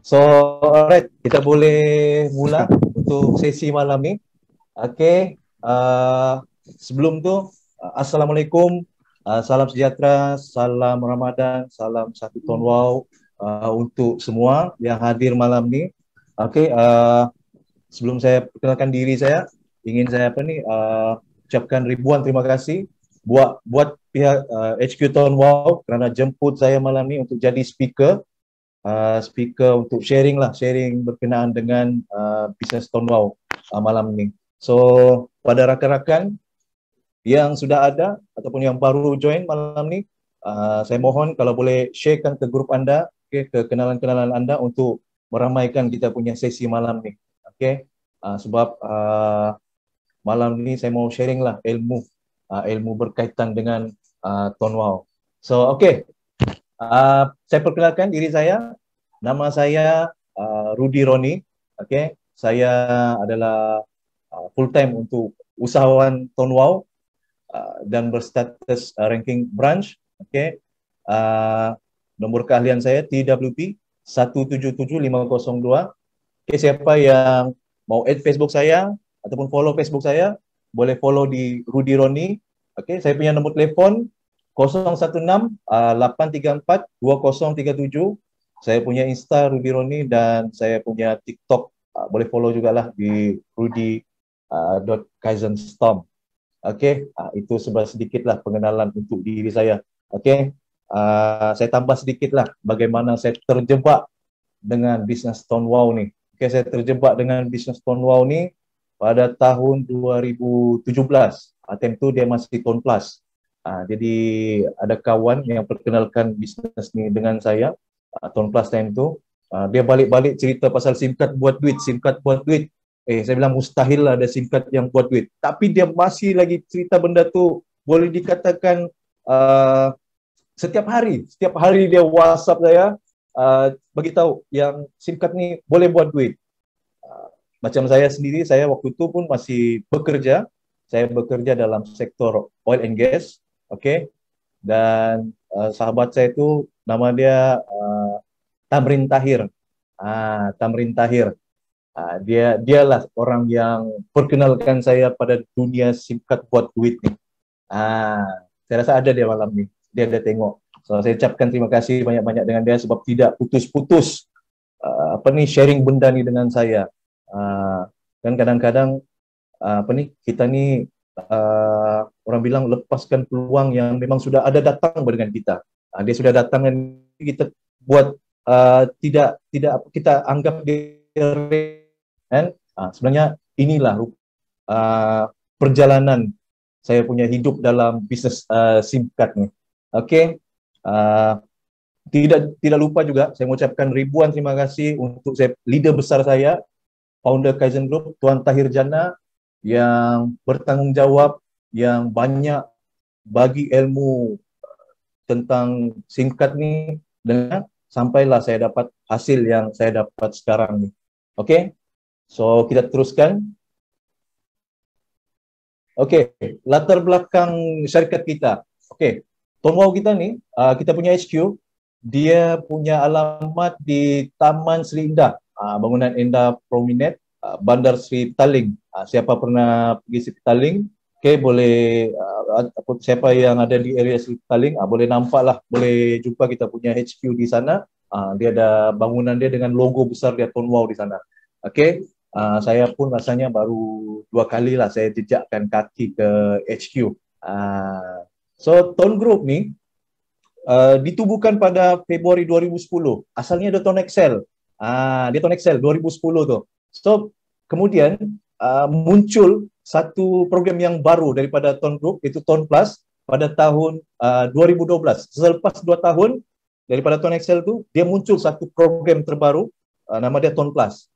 So, alright, kita boleh mula untuk sesi malam ni. Okay, sebelum tu, Assalamualaikum, salam sejahtera, salam Ramadan, salam satu tahun wow untuk semua yang hadir malam ni. Okay, sebelum saya perkenalkan diri saya, ingin saya ucapkan ribuan terima kasih buat pihak HQ Tahun Wow kerana jemput saya malam ni untuk jadi speaker untuk sharing berkenaan dengan bisnes Tahun Wow malam ni. So, pada rakan-rakan yang sudah ada ataupun yang baru join malam ni, saya mohon kalau boleh sharekan ke grup anda, ke kenalan-kenalan anda untuk meramaikan kita punya sesi malam ni. Sebab malam ni saya mau sharing lah ilmu berkaitan dengan Tahun Wow. So, saya perkenalkan diri saya. Nama saya Rudy Roni. Saya adalah full time untuk usahawan Tahun Wow dan berstatus ranking branch. Nombor keahlian saya TWP 177502. Siapa yang mau add Facebook saya ataupun follow Facebook saya, boleh follow di Rudy Roni. Saya punya nombor telefon 016-834-2037. Saya punya Insta Rudy Roni dan saya punya TikTok. Boleh follow juga lah di rudy.kaizenstorm. Itu sedikit lah pengenalan untuk diri saya. Saya tambah sedikit lah bagaimana saya terjebak dengan bisnes Tahun Wow ni. Saya terjebak dengan bisnes Tahun Wow ni pada tahun 2017. Time tu dia masih Tahun Plus. Jadi ada kawan yang perkenalkan bisnes ni dengan saya, Tahun Plus time tu. Dia balik-balik cerita pasal SIM card buat duit. Saya bilang mustahil lah ada SIM card yang buat duit. Tapi dia masih lagi cerita benda tu, boleh dikatakan setiap hari dia WhatsApp saya, bagi tahu yang SIM card ni boleh buat duit. Macam saya sendiri, saya waktu itu pun masih bekerja. Saya bekerja dalam sektor oil and gas. Dan sahabat saya itu nama dia Tamrin Tahir. Tamrin Tahir. Dialah orang yang perkenalkan saya pada dunia SIM card buat duit ni. Saya rasa ada dia malam ni. Dia ada tengok. So, saya ucapkan terima kasih banyak-banyak dengan dia sebab tidak putus-putus sharing benda ni dengan saya. Dan kadang-kadang kita ni orang bilang lepaskan peluang yang memang sudah ada datang dengan kita. Dia sudah datang dan kita buat tidak kita anggap dia sebenarnya inilah perjalanan saya punya hidup dalam bisnes SIM card ni. Tidak lupa juga saya mengucapkan ribuan terima kasih untuk leader besar saya, founder Kaizen Group, Tuan Tahir Jannah, yang bertanggungjawab, yang banyak bagi ilmu tentang SIM card ni, dan sampailah saya dapat hasil yang saya dapat sekarang ni. So kita teruskan. Latar belakang syarikat kita. Tahun Wow kita ni, kita punya HQ, dia punya alamat di Taman Sri Indah, bangunan Indah Promenade, Bandar Sri Petaling. Siapa pernah pergi Sri Petaling, boleh, siapa yang ada di area Sri Petaling, boleh nampak lah, boleh jumpa kita punya HQ di sana. Dia ada bangunan dia dengan logo besar dia Tahun Wow di sana. Saya pun rasanya baru 2 kali lah saya jejakkan kaki ke HQ. So Tahun Group ni ditubuhkan pada Februari 2010. Asalnya dia Tahun Excel. Dia Tahun Excel 2010 tu. So kemudian muncul satu program yang baru daripada Tahun Group, itu Tahun Plus pada tahun 2012. Selepas 2 tahun daripada Tahun Excel tu, dia muncul satu program terbaru, nama dia Tahun Plus.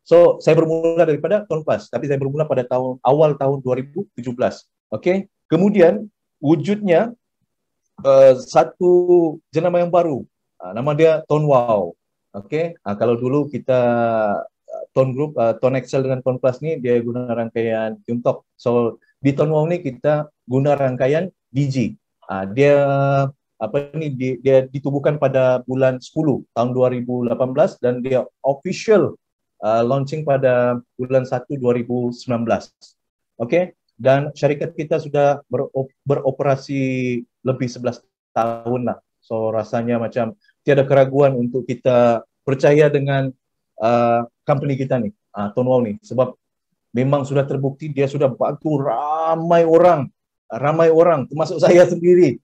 So saya bermula daripada Tahun Plus, tapi saya bermula pada awal tahun 2017. Kemudian wujudnya satu jenama yang baru, nama dia Tahun Wow. Kalau dulu kita Tahun Group, Tahun Excel dengan Tahun Plus ni dia guna rangkaian Juntok. So di Tahun Wow ni kita guna rangkaian DG. Dia dia ditubuhkan pada bulan 10 tahun 2018 dan dia official launching pada bulan 1 2019. Okey, dan syarikat kita sudah beroperasi lebih 11 tahun lah. So rasanya macam tiada keraguan untuk kita percaya dengan company kita ni, Tone Wow ni, sebab memang sudah terbukti dia sudah bantu ramai orang termasuk saya sendiri,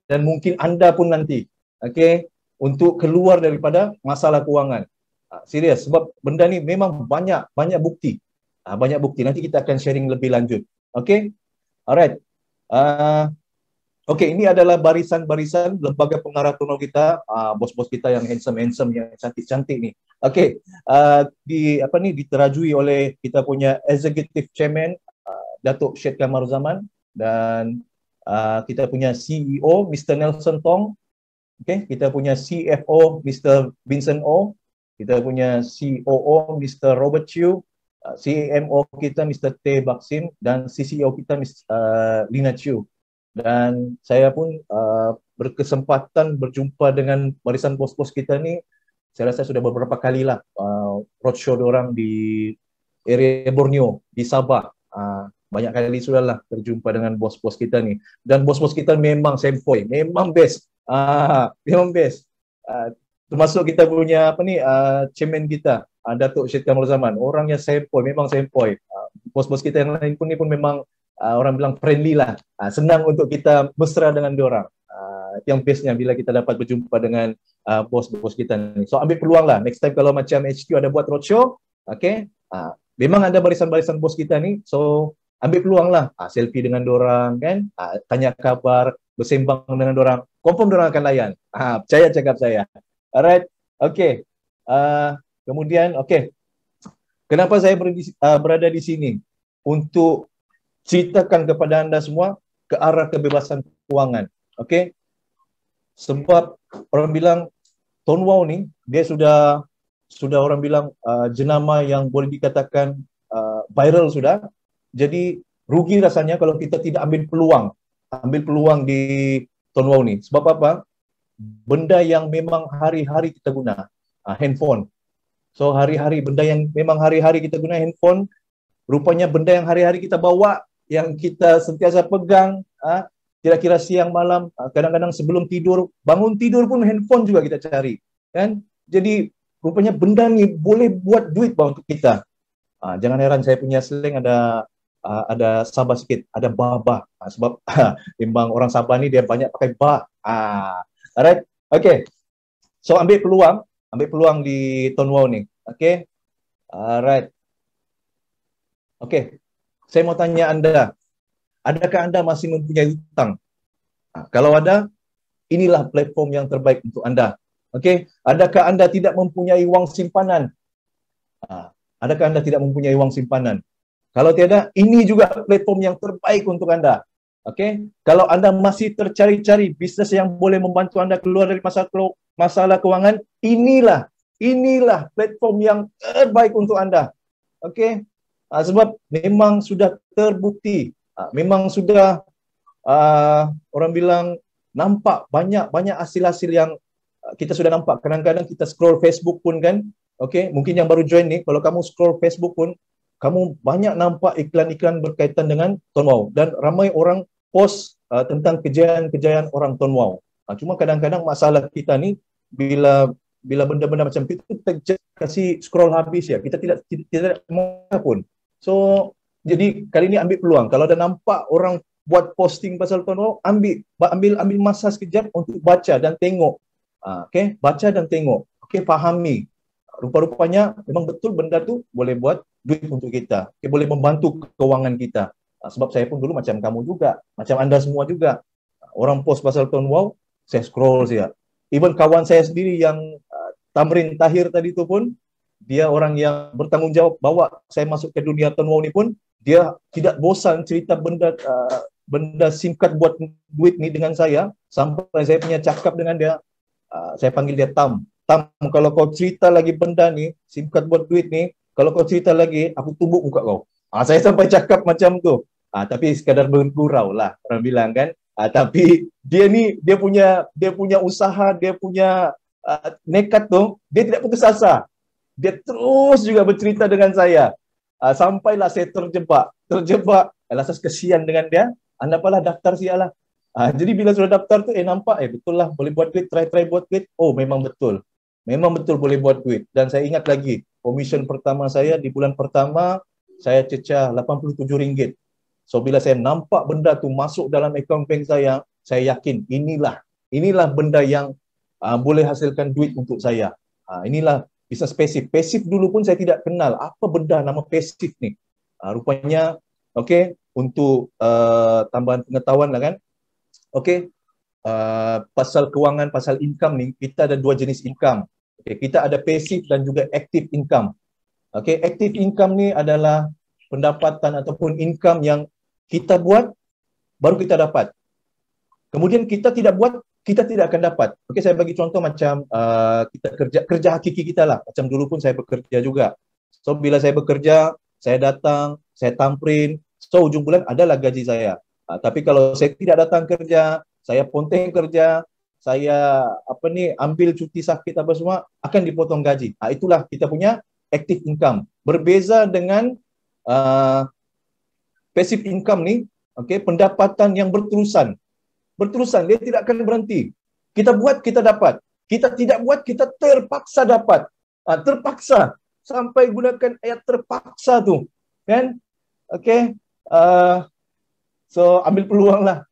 dan mungkin anda pun nanti, okey, untuk keluar daripada masalah kewangan. Serius, sebab benda ni memang banyak bukti. Banyak bukti. Nanti kita akan sharing lebih lanjut. Okey. Alright. Okey, ini adalah barisan-barisan lembaga pengarah Tone Wow kita, bos-bos kita yang handsome, yang cantik-cantik ni. Okey, diterajui oleh kita punya Executive Chairman Datuk Syed Kamaruzaman, dan kita punya CEO Mr. Nelson Tong. Okey, kita punya CFO Mr. Vincent O, kita punya COO Mr. Robert Chiu, CMO kita Mr. Teh Baksim, dan CCO kita Ms. Lina Chiu. Dan saya pun berkesempatan berjumpa dengan barisan bos-bos kita ni. Saya rasa sudah beberapa kali lah roadshow diorang di area Borneo, di Sabah. Banyak kali sudah lah terjumpa dengan bos-bos kita ni. Dan bos-bos kita memang sempoi, memang best. Memang best. Termasuk kita punya chairman kita, Datuk Syed Kamaruzaman. Orangnya sempoi, memang sempoi. Bos-bos kita yang lain pun ni pun memang orang bilang friendly lah. Senang untuk kita mesra dengan diorang. Yang bestnya bila kita dapat berjumpa dengan bos-bos kita ni. So ambil peluang lah. Next time kalau macam HQ ada buat roadshow, okay, memang ada barisan-barisan bos kita ni. So ambil peluang lah. Selfie dengan diorang kan. Tanya kabar, bersembang dengan diorang. Confirm diorang akan layan. Percaya cakap saya. Alright. Okay. Kemudian, okay. Kenapa saya berada di sini? Untuk ceritakan kepada anda semua ke arah kebebasan kewangan. Okey. Sebab orang bilang Tone Wow ni dia sudah orang bilang jenama yang boleh dikatakan viral sudah. Jadi rugi rasanya kalau kita tidak ambil peluang di Tone Wow ni. Sebab apa? Benda yang memang hari-hari kita guna, handphone. So hari-hari benda yang memang hari-hari kita guna handphone, rupanya benda yang hari-hari kita bawa, yang kita sentiasa pegang, kira-kira siang malam, kadang-kadang sebelum tidur, bangun tidur pun handphone juga kita cari, kan? Jadi rupanya benda ni boleh buat duit untuk kita. Jangan heran saya punya slang ada Sabah sikit, ada bah. Sebab memang orang Sabah ni dia banyak pakai bah. Alright, okay. So ambil peluang di Tone Wow ni, okay? Alright. Okay. Saya mau tanya anda, adakah anda masih mempunyai hutang? Kalau ada, inilah platform yang terbaik untuk anda. Okey, adakah anda tidak mempunyai wang simpanan? Adakah anda tidak mempunyai wang simpanan? Kalau tiada, ini juga platform yang terbaik untuk anda. Okey, kalau anda masih tercari-cari bisnes yang boleh membantu anda keluar dari masalah kewangan, inilah platform yang terbaik untuk anda. Okey. Sebab memang sudah terbukti, memang sudah orang bilang nampak banyak hasil-hasil yang kita sudah nampak. Kadang-kadang kita scroll Facebook pun kan, okay, mungkin yang baru join ni, kalau kamu scroll Facebook pun, kamu banyak nampak iklan-iklan berkaitan dengan Tone Wow, dan ramai orang post tentang kejayaan orang Tone Wow. Cuma kadang-kadang masalah kita ni, bila benda-benda macam itu kita kasih scroll habis ya, kita tidak mau pun. So, jadi kali ini ambil peluang. Kalau ada nampak orang buat posting pasal Tone Wow, ambil masa sekejap untuk baca dan tengok. Okay, baca dan tengok. Okay, fahami. Rupa-rupanya memang betul benda tu boleh buat duit untuk kita. Okay, boleh membantu keuangan kita. Sebab saya pun dulu macam kamu juga, macam anda semua juga. Orang post pasal Tone Wow, saya scroll saja. Even kawan saya sendiri yang Tamrin Tahir tadi tu pun, dia orang yang bertanggungjawab bawa saya masuk ke dunia Tone Wow ni pun, dia tidak bosan cerita benda SIM card buat duit ni dengan saya, sampai saya punya cakap dengan dia, saya panggil dia Tam, kalau kau cerita lagi benda ni, SIM card buat duit ni, kalau kau cerita lagi, aku tumbuk muka kau. Saya sampai cakap macam tu. Tapi sekadar bergurau lah, orang bilang kan. Tapi dia punya usaha, dia punya nekat tu, dia tidak putus asa. Dia terus juga bercerita dengan saya. Sampailah saya terjebak. Alas kesian dengan dia. Apalah daftar sialah. Jadi bila sudah daftar tu, nampak, betul lah boleh buat duit, try buat duit. Oh, memang betul. Memang betul boleh buat duit. Dan saya ingat lagi, komisen pertama saya di bulan pertama, saya cecah RM87. So bila saya nampak benda tu masuk dalam akaun bank saya yakin inilah benda yang boleh hasilkan duit untuk saya. Inilah bisnes pasif. Pasif dulu pun saya tidak kenal apa benda nama pasif ni. Rupanya, okey, untuk tambahan pengetahuan lah kan. Okey, pasal kewangan, pasal income ni, kita ada dua jenis income. Okay, kita ada pasif dan juga active income. Okay, active income ni adalah pendapatan ataupun income yang kita buat, baru kita dapat. Kemudian kita tidak buat, kita tidak akan dapat. Okay, saya bagi contoh macam kita kerja hakiki kita lah. Macam dulu pun saya bekerja juga. So, bila saya bekerja, saya datang, saya tamprin. So, ujung bulan adalah gaji saya. Tapi kalau saya tidak datang kerja, saya ponteng kerja, saya ambil cuti sakit apa semua, akan dipotong gaji. Itulah kita punya active income. Berbeza dengan passive income ni, okay, pendapatan yang berterusan. Berterusan, dia tidak akan berhenti. Kita buat, kita dapat. Kita tidak buat, kita terpaksa dapat. Terpaksa. Sampai gunakan ayat terpaksa tu. Kan? Okay. So, ambil peluang lah.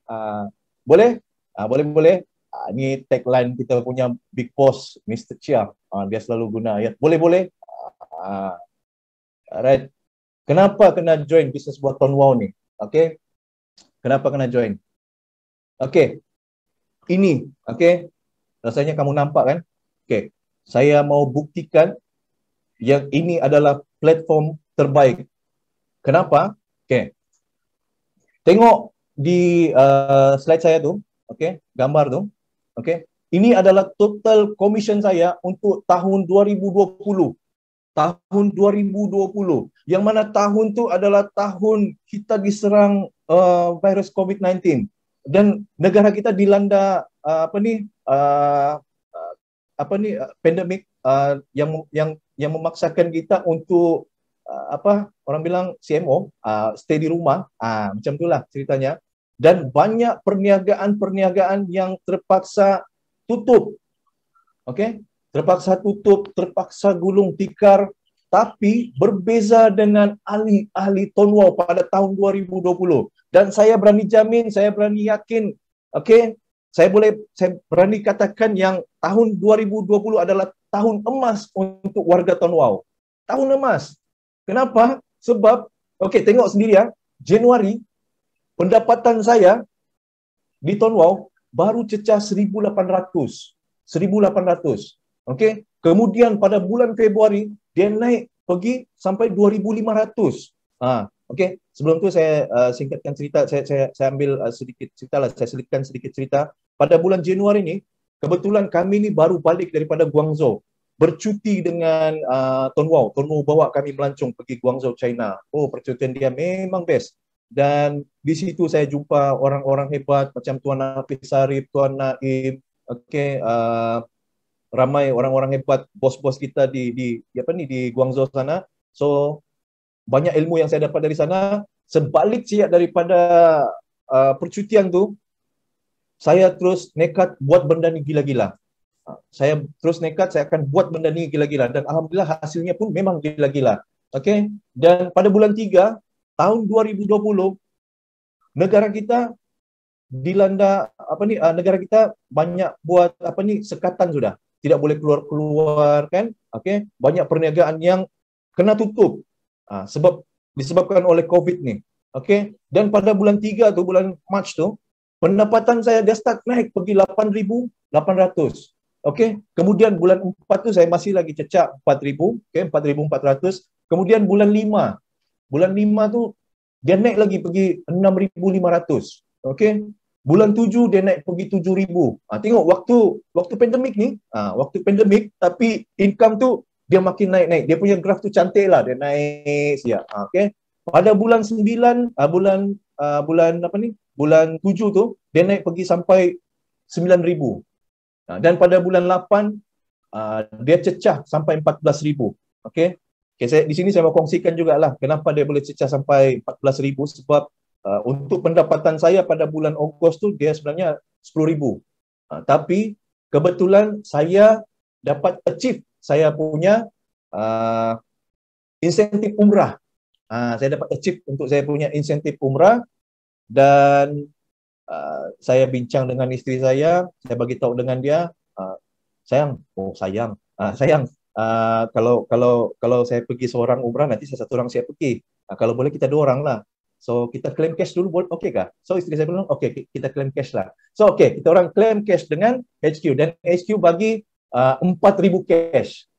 Boleh? Boleh. Ini tagline kita punya big boss, Mr. Chia. Dia selalu guna ayat. Boleh? Alright. Kenapa kena join bisnes buat Tuan Wow ni? Okay. Kenapa kena join? Okay. Ini, okay. Rasanya kamu nampak kan? Okay. Saya mau buktikan yang ini adalah platform terbaik. Kenapa? Okay. Tengok di slide saya tu, okay, gambar tu, okay. Ini adalah total commission saya untuk tahun 2020. Tahun 2020. Yang mana tahun tu adalah tahun kita diserang virus COVID-19 dan negara kita dilanda pandemik yang memaksakan kita untuk orang bilang CMO, stay di rumah, macam itulah ceritanya. Dan banyak perniagaan yang terpaksa tutup. Okey? Terpaksa tutup, terpaksa gulung tikar, tapi berbeza dengan ahli-ahli Tuan Wow pada tahun 2020. Dan saya berani jamin, saya berani yakin, okey? Saya berani katakan yang tahun 2020 adalah tahun emas untuk warga Tuan Wow. Tahun emas. Kenapa? Sebab, okey, tengok sendiri ya, Januari, pendapatan saya di Tuan Wow baru cecah 1,800. 1,800. Okey. Kemudian pada bulan Februari, dia naik pergi sampai 2,500. Okey. Sebelum tu saya singkatkan cerita, saya ambil sedikit cerita lah, saya selipkan sedikit cerita. Pada bulan Januari ni, kebetulan kami ni baru balik daripada Guangzhou. Bercuti dengan Tuan Wow. Tuan Wow bawa kami melancong pergi Guangzhou, China. Oh, percutian dia memang best. Dan di situ saya jumpa orang-orang hebat macam Tuan Hafiz Sarif, Tuan Naim, okey, ramai orang-orang hebat, bos-bos kita di Guangzhou sana. So banyak ilmu yang saya dapat dari sana. Sebalik siap daripada percutian tu, saya terus nekat buat benda ni gila-gila. Saya terus nekat, saya akan buat benda ni gila-gila. Dan alhamdulillah hasilnya pun memang gila-gila. Okey. Dan pada bulan 3 tahun 2020, negara kita dilanda negara kita banyak buat sekatan sudah. Tidak boleh keluar kan? Okey, banyak perniagaan yang kena tutup. Disebabkan oleh COVID ni. Okey, dan pada bulan 3 tu, bulan Mac tu, pendapatan saya dia start naik pergi 8,800. Okey, kemudian bulan 4 tu saya masih lagi cecak 4,000, okey, 4,400. Kemudian bulan 5 tu dia naik lagi pergi 6,500. Okey. Bulan 7 dia naik pergi 7,000. Tengok waktu pandemik ni, waktu pandemik tapi income tu dia makin naik-naik. Dia punya graf tu cantik lah, dia naik siap. Okey. Pada bulan 9, bulan bulan 7 tu dia naik pergi sampai 9,000. Dan pada bulan 8 dia cecah sampai 14,000. Okey. Okay, di sini saya mau kongsikan jugalah kenapa dia boleh cecah sampai 14,000, sebab untuk pendapatan saya pada bulan Ogos tu dia sebenarnya 10,000. Tapi kebetulan saya dapat achieve saya punya insentif umrah. Saya dapat achieve untuk saya punya insentif umrah, dan saya bincang dengan isteri saya bagi tahu dengan dia, sayang, sayang, kalau saya pergi seorang umrah, nanti saya satu orang saya pergi. Kalau boleh kita dua orang lah. So kita claim cash dulu, boleh, okey kah? So isteri saya bilang, okey, kita claim cash lah. So okey, kita orang claim cash dengan HQ, dan HQ bagi 4,000 cash.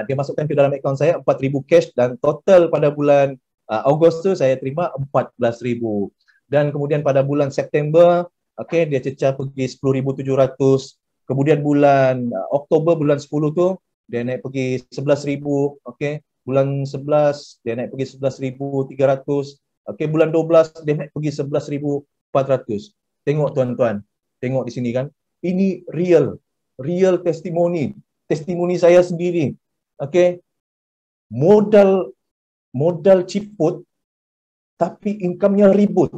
Dia masukkan ke dalam akaun saya 4,000 cash, dan total pada bulan Ogos tu saya terima 14,000. Dan kemudian pada bulan September, okey, dia cecah pergi 10,700. Kemudian bulan Oktober, bulan 10 tu dia naik pergi 11,000. Okey, bulan 11 dia naik pergi 11,300. Okey, bulan 12 dia naik pergi 11,400. Tengok tuan-tuan, tengok di sini kan. Ini real testimoni saya sendiri. Okey. Modal ciput tapi income-nya ribut.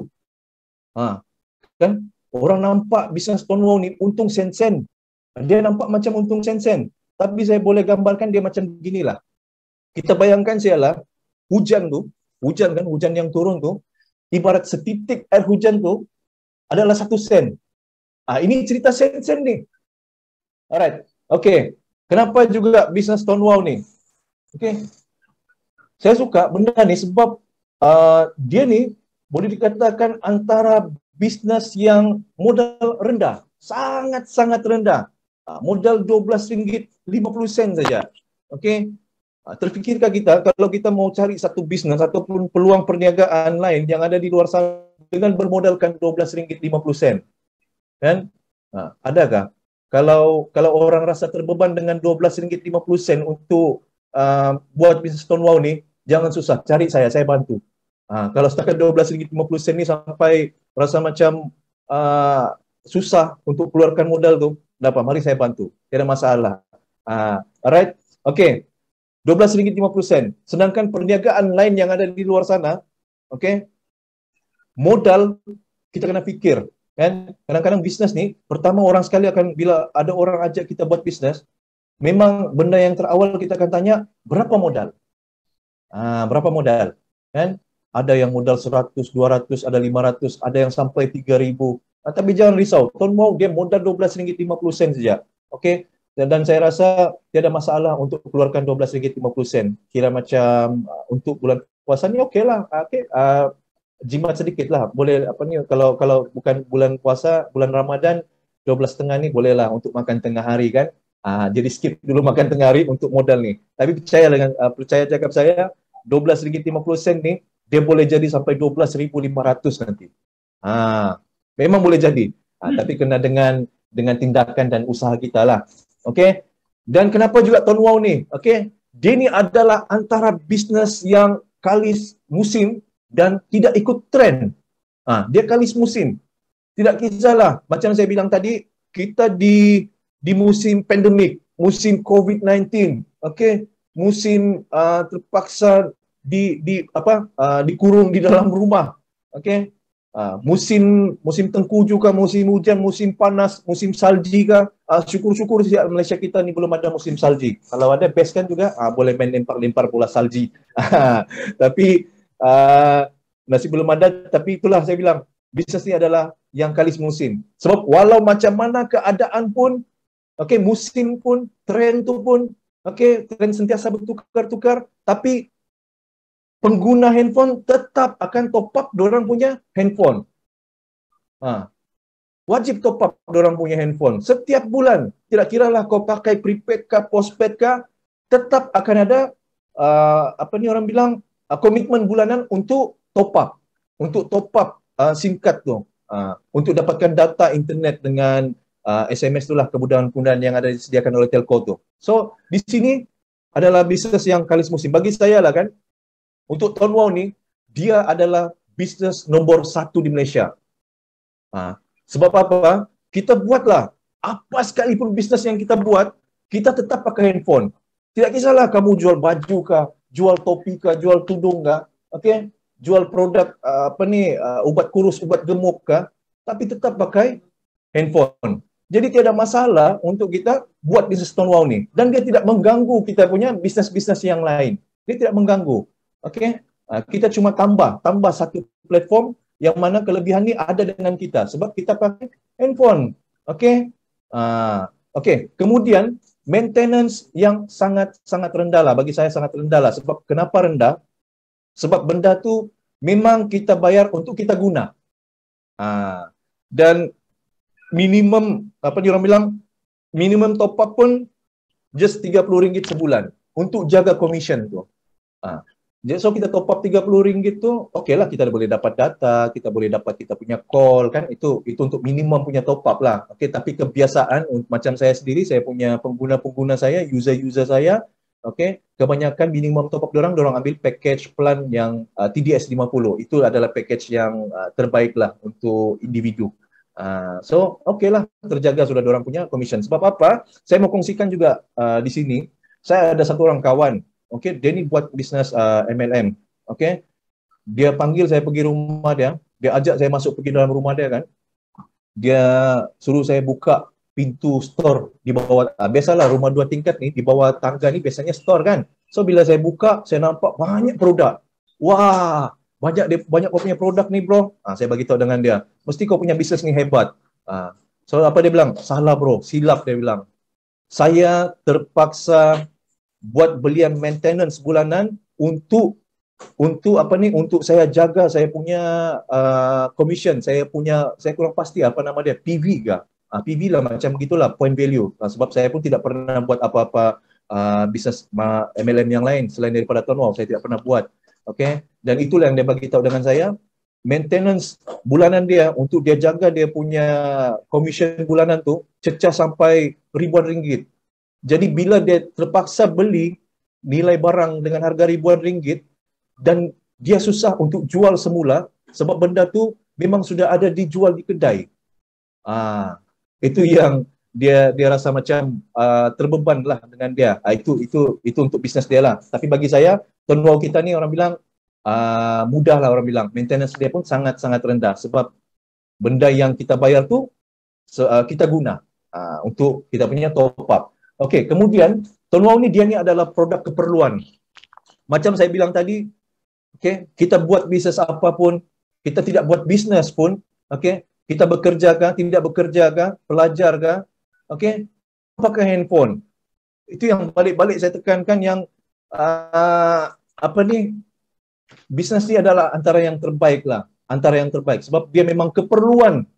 Kan orang nampak bisnes Stonewall ni untung sen-sen. Dia nampak macam untung sen-sen, tapi saya boleh gambarkan dia macam beginilah. Kita bayangkan sialah, hujan yang turun tu, ibarat setitik air hujan tu adalah 1 sen. Ini cerita sen-sen ni. Alright. Okay. Kenapa juga bisnes Stonewall ni? Okay. Saya suka benda ni sebab dia ni boleh dikatakan antara bisnes yang modal rendah. Sangat-sangat rendah. Modal RM12.50 saja. Okey. Terfikirkah kita kalau kita mau cari satu bisnes ataupun peluang perniagaan lain yang ada di luar sana dengan bermodalkan RM12.50? Kan? Adakah? Kalau orang rasa terbeban dengan RM12.50 untuk buat bisnes Stonewall ni, jangan susah, cari saya bantu. Kalau setakat RM12.50 ni sampai rasa macam susah untuk keluarkan modal tu, dapat, mari saya bantu. Tidak masalah. Alright? Okay. RM12.50. Sedangkan perniagaan lain yang ada di luar sana, okay, modal kita kena fikir. Kan? Kadang-kadang bisnes ni, pertama orang sekali akan, bila ada orang ajak kita buat bisnes, memang benda yang terawal kita akan tanya, berapa modal? Berapa modal? Kan? Ada yang modal 100, 200, ada 500, ada yang sampai 3,000. Tapi jangan risau, Stonewall dia modal RM12.50 saja. Okey, dan saya rasa tiada masalah untuk keluarkan RM12.50. Kira macam untuk bulan puasa ni okeylah. Okey, jimat sedikit lah. Boleh apa ni, kalau bukan bulan puasa, bulan Ramadan 12.5 ni bolehlah untuk makan tengah hari kan. Jadi skip dulu makan tengah hari untuk modal ni. Tapi percaya cakap saya, RM12.50 ni dia boleh jadi sampai 12,500 nanti. Memang boleh jadi. Tapi kena dengan tindakan dan usaha kita lah. Okey. Dan kenapa juga Stonewall ni? Okey. Dia ni adalah antara bisnes yang kalis musim dan tidak ikut trend. Dia kalis musim. Tidak kisahlah. Macam saya bilang tadi, kita di musim pandemik, musim COVID-19, okey, musim terpaksa dikurung di dalam rumah. Okey. Musim tengkujuh kah, musim hujan, musim panas, musim salji kah, syukur-syukur Malaysia kita ni belum ada musim salji. Kalau ada best kan juga, boleh main lempar-lempar bola salji. Tapi masih belum ada. Tapi itulah saya bilang, bisnes ni adalah yang kalis musim. Sebab walau macam mana keadaan pun, okey, musim pun, trend tu pun, okey, trend sentiasa bertukar-tukar, tapi pengguna handphone tetap akan top up dorang punya handphone. Wajib top up dorang punya handphone setiap bulan. Tidak kiralah kau pakai prepaid kah, postpaid kah, tetap akan ada orang bilang komitmen bulanan untuk top up. Untuk top up SIM card tu. Untuk dapatkan data internet dengan SMS itulah kemudahan-kemudahan yang ada disediakan oleh telco tu. So, di sini adalah bisnes yang kalis musim. Bagi saya lah kan, untuk Stonewall ni, dia adalah bisnes nombor 1 di Malaysia. Sebab apa? Kita buatlah apa sekalipun bisnes yang kita buat, kita tetap pakai handphone. Tidak kisahlah kamu jual baju kah, jual topi kah, jual tudung kah, okey? Jual produk ubat kurus, ubat gemuk kah, tapi tetap pakai handphone. Jadi tiada masalah untuk kita buat bisnes Stonewall ni, dan dia tidak mengganggu kita punya bisnes-bisnes yang lain. Dia tidak mengganggu. Okey? Kita cuma tambah satu platform yang mana kelebihan ni ada dengan kita sebab kita pakai handphone. Okey? Okey. Kemudian maintenance yang sangat rendah lah, bagi saya sangat rendah lah. Sebab kenapa rendah? Sebab benda tu memang kita bayar untuk kita guna. Dan minimum, apa dia orang bilang, minimum top up pun just RM30 sebulan untuk jaga commission tu. So kita top up RM30 tu, okeylah, kita boleh dapat data, kita boleh dapat kita punya call kan, itu untuk minimum punya top up lah. Okey, tapi kebiasaan macam saya sendiri, saya punya pengguna-pengguna saya, user-user saya, okey, kebanyakan minimum top up dorang ambil package plan yang TDS 50. Itu adalah package yang terbaik lah untuk individu. So okeylah, terjaga sudah dorang punya commission. Sebab apa? Saya mau kongsikan juga di sini. Saya ada satu orang kawan, okey, dia ni buat bisnes MLM. Okey. Dia panggil saya pergi rumah dia, dia ajak saya masuk pergi dalam rumah dia kan. Dia suruh saya buka pintu store di bawah. Biasalah rumah 2 tingkat ni, di bawah tangga ni biasanya store kan. So bila saya buka, saya nampak banyak produk. Wah, banyak kau punya produk ni bro. Saya bagi tahu dengan dia, mesti kau punya bisnes ni hebat. So apa dia bilang? Salah bro, silap dia bilang. Saya terpaksa buat belian maintenance bulanan untuk saya jaga saya punya commission, saya kurang pasti apa nama dia, PV ke? PV lah, macam gitulah, point value. Sebab saya pun tidak pernah buat apa-apa bisnes MLM yang lain selain daripada Stonewall, saya tidak pernah buat. Okey, dan itulah yang dia bagi tahu dengan saya, maintenance bulanan dia untuk dia jaga dia punya commission bulanan tu cecah sampai ribuan ringgit. Jadi bila dia terpaksa beli nilai barang dengan harga ribuan ringgit dan dia susah untuk jual semula sebab benda tu memang sudah ada dijual di kedai. Itu yang dia rasa macam terbeban lah dengan dia. Itu untuk bisnes dia lah. Tapi bagi saya, Stonewall kita ni orang bilang mudah lah, orang bilang. Maintenance dia pun sangat-sangat rendah sebab benda yang kita bayar tu kita guna untuk kita punya top up. Okey, kemudian Stonewall ni dia ni adalah produk keperluan. Macam saya bilang tadi, okey, kita buat bisnes apapun, kita tidak buat bisnes pun, okey, kita bekerja kah, tidak bekerja kah, pelajar kah, okey, pakai handphone. Itu yang balik-balik saya tekankan, yang bisnes ni adalah antara yang terbaik lah, antara yang terbaik sebab dia memang keperluan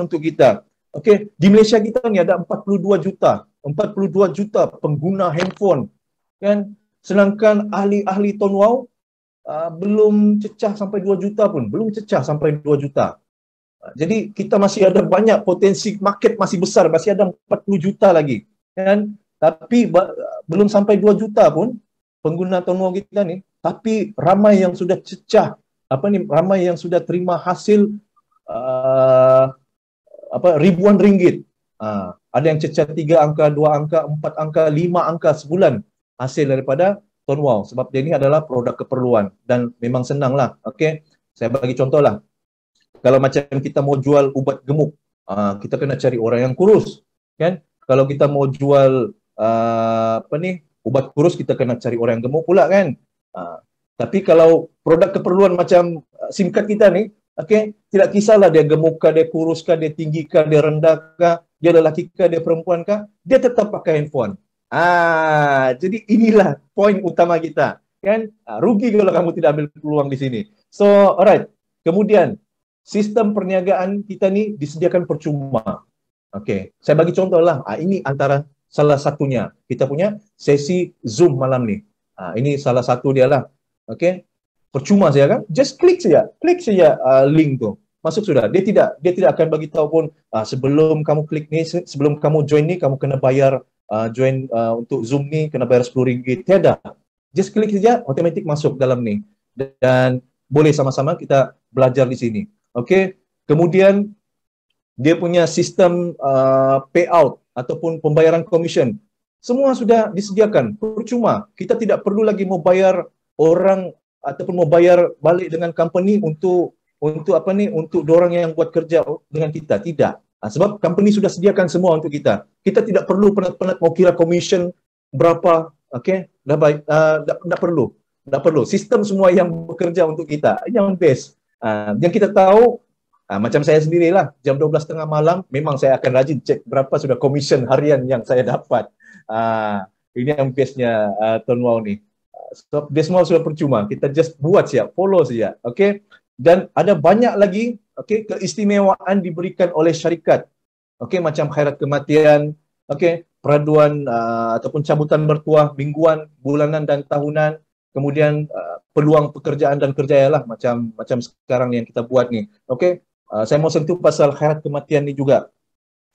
untuk kita. Okey, di Malaysia kita ni ada 42 juta pengguna handphone kan, sedangkan ahli-ahli Stonewall belum cecah sampai 2 juta pun, belum cecah sampai 2 juta. Jadi kita masih ada banyak potensi, market masih besar, masih ada 40 juta lagi kan, tapi belum sampai 2 juta pun pengguna Stonewall kita ni, tapi ramai yang sudah cecah, ramai yang sudah terima hasil ribuan ringgit. Ada yang cecah 3 angka, 2 angka, 4 angka, 5 angka sebulan hasil daripada Stonewall sebab dia ni adalah produk keperluan dan memang senang lah. Okey, saya bagi contoh lah. Kalau macam kita mau jual ubat gemuk, kita kena cari orang yang kurus kan. Kalau kita mau jual ubat kurus, kita kena cari orang yang gemuk pula kan. Tapi kalau produk keperluan macam SIM card kita ni, okey, tidak kisahlah dia gemuk kah, dia kurus kah, dia tinggi kah, dia rendah kah, dia lelaki kah, dia perempuan kah, dia tetap pakai handphone. Jadi inilah poin utama kita kan. Rugi kalau kamu tidak ambil peluang di sini. So alright, kemudian sistem perniagaan kita ni disediakan percuma. Okey, saya bagi contoh lah. Ini antara salah satunya, kita punya sesi Zoom malam ni. Ini salah satu dia lah. Okey, percuma saja kan, just klik saja link tu, masuk sudah. Dia tidak akan bagi tahu pun sebelum kamu klik ni, sebelum kamu join ni, kamu kena bayar join untuk Zoom ni, kena bayar RM10. Tiada, just klik saja, otomatik masuk dalam ni dan boleh sama-sama kita belajar di sini. Okey, kemudian dia punya sistem payout ataupun pembayaran commission, semua sudah disediakan, percuma. Kita tidak perlu lagi mau bayar orang ataupun mau bayar balik dengan company untuk apa ni, untuk orang yang buat kerja dengan kita. Tidak. Sebab company sudah sediakan semua untuk kita. Kita tidak perlu penat-penat mau kira commission berapa. Okey, dah baik, tak perlu. Tak perlu. Sistem semua yang bekerja untuk kita. Yang best. Yang kita tahu, macam saya sendirilah, jam 12:30 malam memang saya akan rajin cek berapa sudah commission harian yang saya dapat. Ini yang bestnya Tuan Wow ni. So, dia semua sudah percuma. Kita just buat saja, follow saja. Okey. Dan ada banyak lagi keistimewaan diberikan oleh syarikat. Okey, macam khairat kematian, okey, peraduan ataupun cabutan bertuah mingguan, bulanan dan tahunan. Kemudian peluang pekerjaan dan kerjaya lah, macam sekarang yang kita buat ni. Okey, saya mau sentuh pasal khairat kematian ni juga.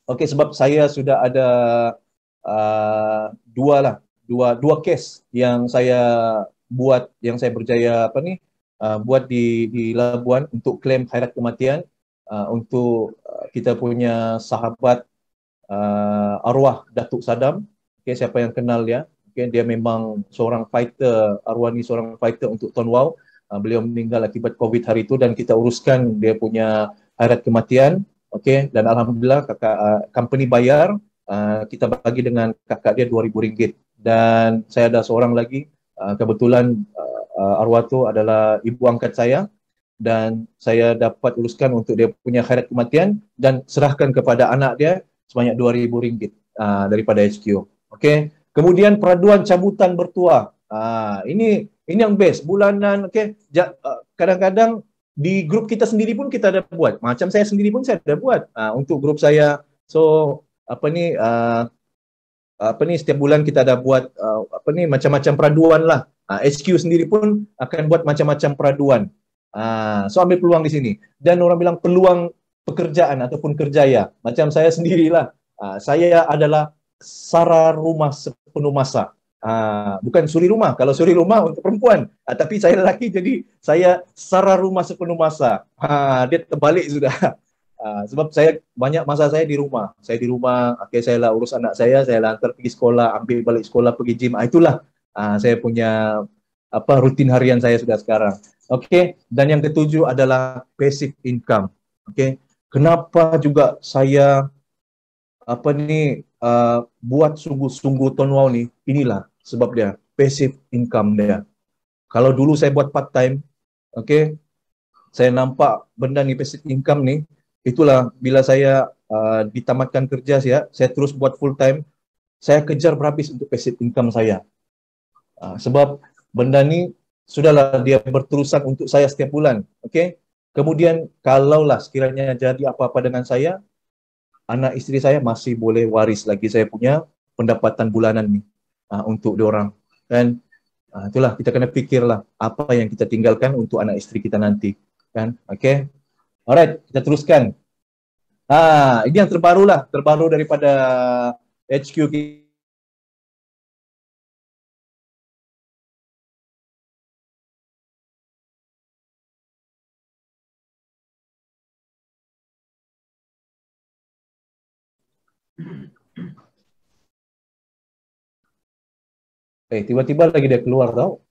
Okey, sebab saya sudah ada dua kes yang saya buat, yang saya berjaya buat di Labuan untuk klaim khairat kematian untuk kita punya sahabat arwah Datuk Sadam. Okay, siapa yang kenal dia? Okay, dia memang seorang fighter, arwah ni seorang fighter untuk Tuan Wow. Beliau meninggal akibat COVID hari itu dan kita uruskan dia punya khairat kematian. Okay, dan alhamdulillah company bayar, kita bagi dengan kakak dia RM2,000. Dan saya ada seorang lagi, kebetulan arwah tu adalah ibu angkat saya, dan saya dapat uruskan untuk dia punya khairat kematian dan serahkan kepada anak dia sebanyak RM2,000 daripada HQ. Okey. Kemudian peraduan cabutan bertuah. Ini yang best, bulanan. Okey. Kadang-kadang di grup kita sendiri pun kita ada buat. Macam saya sendiri pun saya ada buat untuk grup saya. So setiap bulan kita ada buat macam-macam peraduan lah. HQ sendiri pun akan buat macam-macam peraduan. So ambil peluang di sini. Dan orang bilang peluang pekerjaan ataupun kerjaya. Macam saya sendirilah. Saya adalah sara rumah sepenuh masa. Bukan suri rumah. Kalau suri rumah untuk perempuan. Tapi saya lelaki, jadi saya sara rumah sepenuh masa. Dia terbalik sudah. Sebab saya banyak masa saya di rumah. Saya di rumah, saya lah urus anak saya lah hantar pergi sekolah, ambil balik sekolah, pergi gym. Itulah saya punya rutin harian saya sudah sekarang. Okey, dan yang ketujuh adalah passive income. Okey, kenapa juga saya buat sungguh-sungguh Tuan Wow ni? Inilah sebab dia, passive income dia. Kalau dulu saya buat part time, okey, saya nampak benda ni passive income ni, itulah bila saya ditamatkan kerja saya terus buat full time, saya kejar berhabis untuk passive income saya. Sebab benda ni sudahlah dia berterusan untuk saya setiap bulan. Okey. Kemudian kalaulah sekiranya jadi apa-apa dengan saya, anak isteri saya masih boleh waris lagi saya punya pendapatan bulanan ni untuk diorang. Dan itulah kita kena fikirlah apa yang kita tinggalkan untuk anak isteri kita nanti, kan? Okey. Alright, kita teruskan. Ini yang terbaru daripada HQ kita. Tiba-tiba lagi dia keluar tau.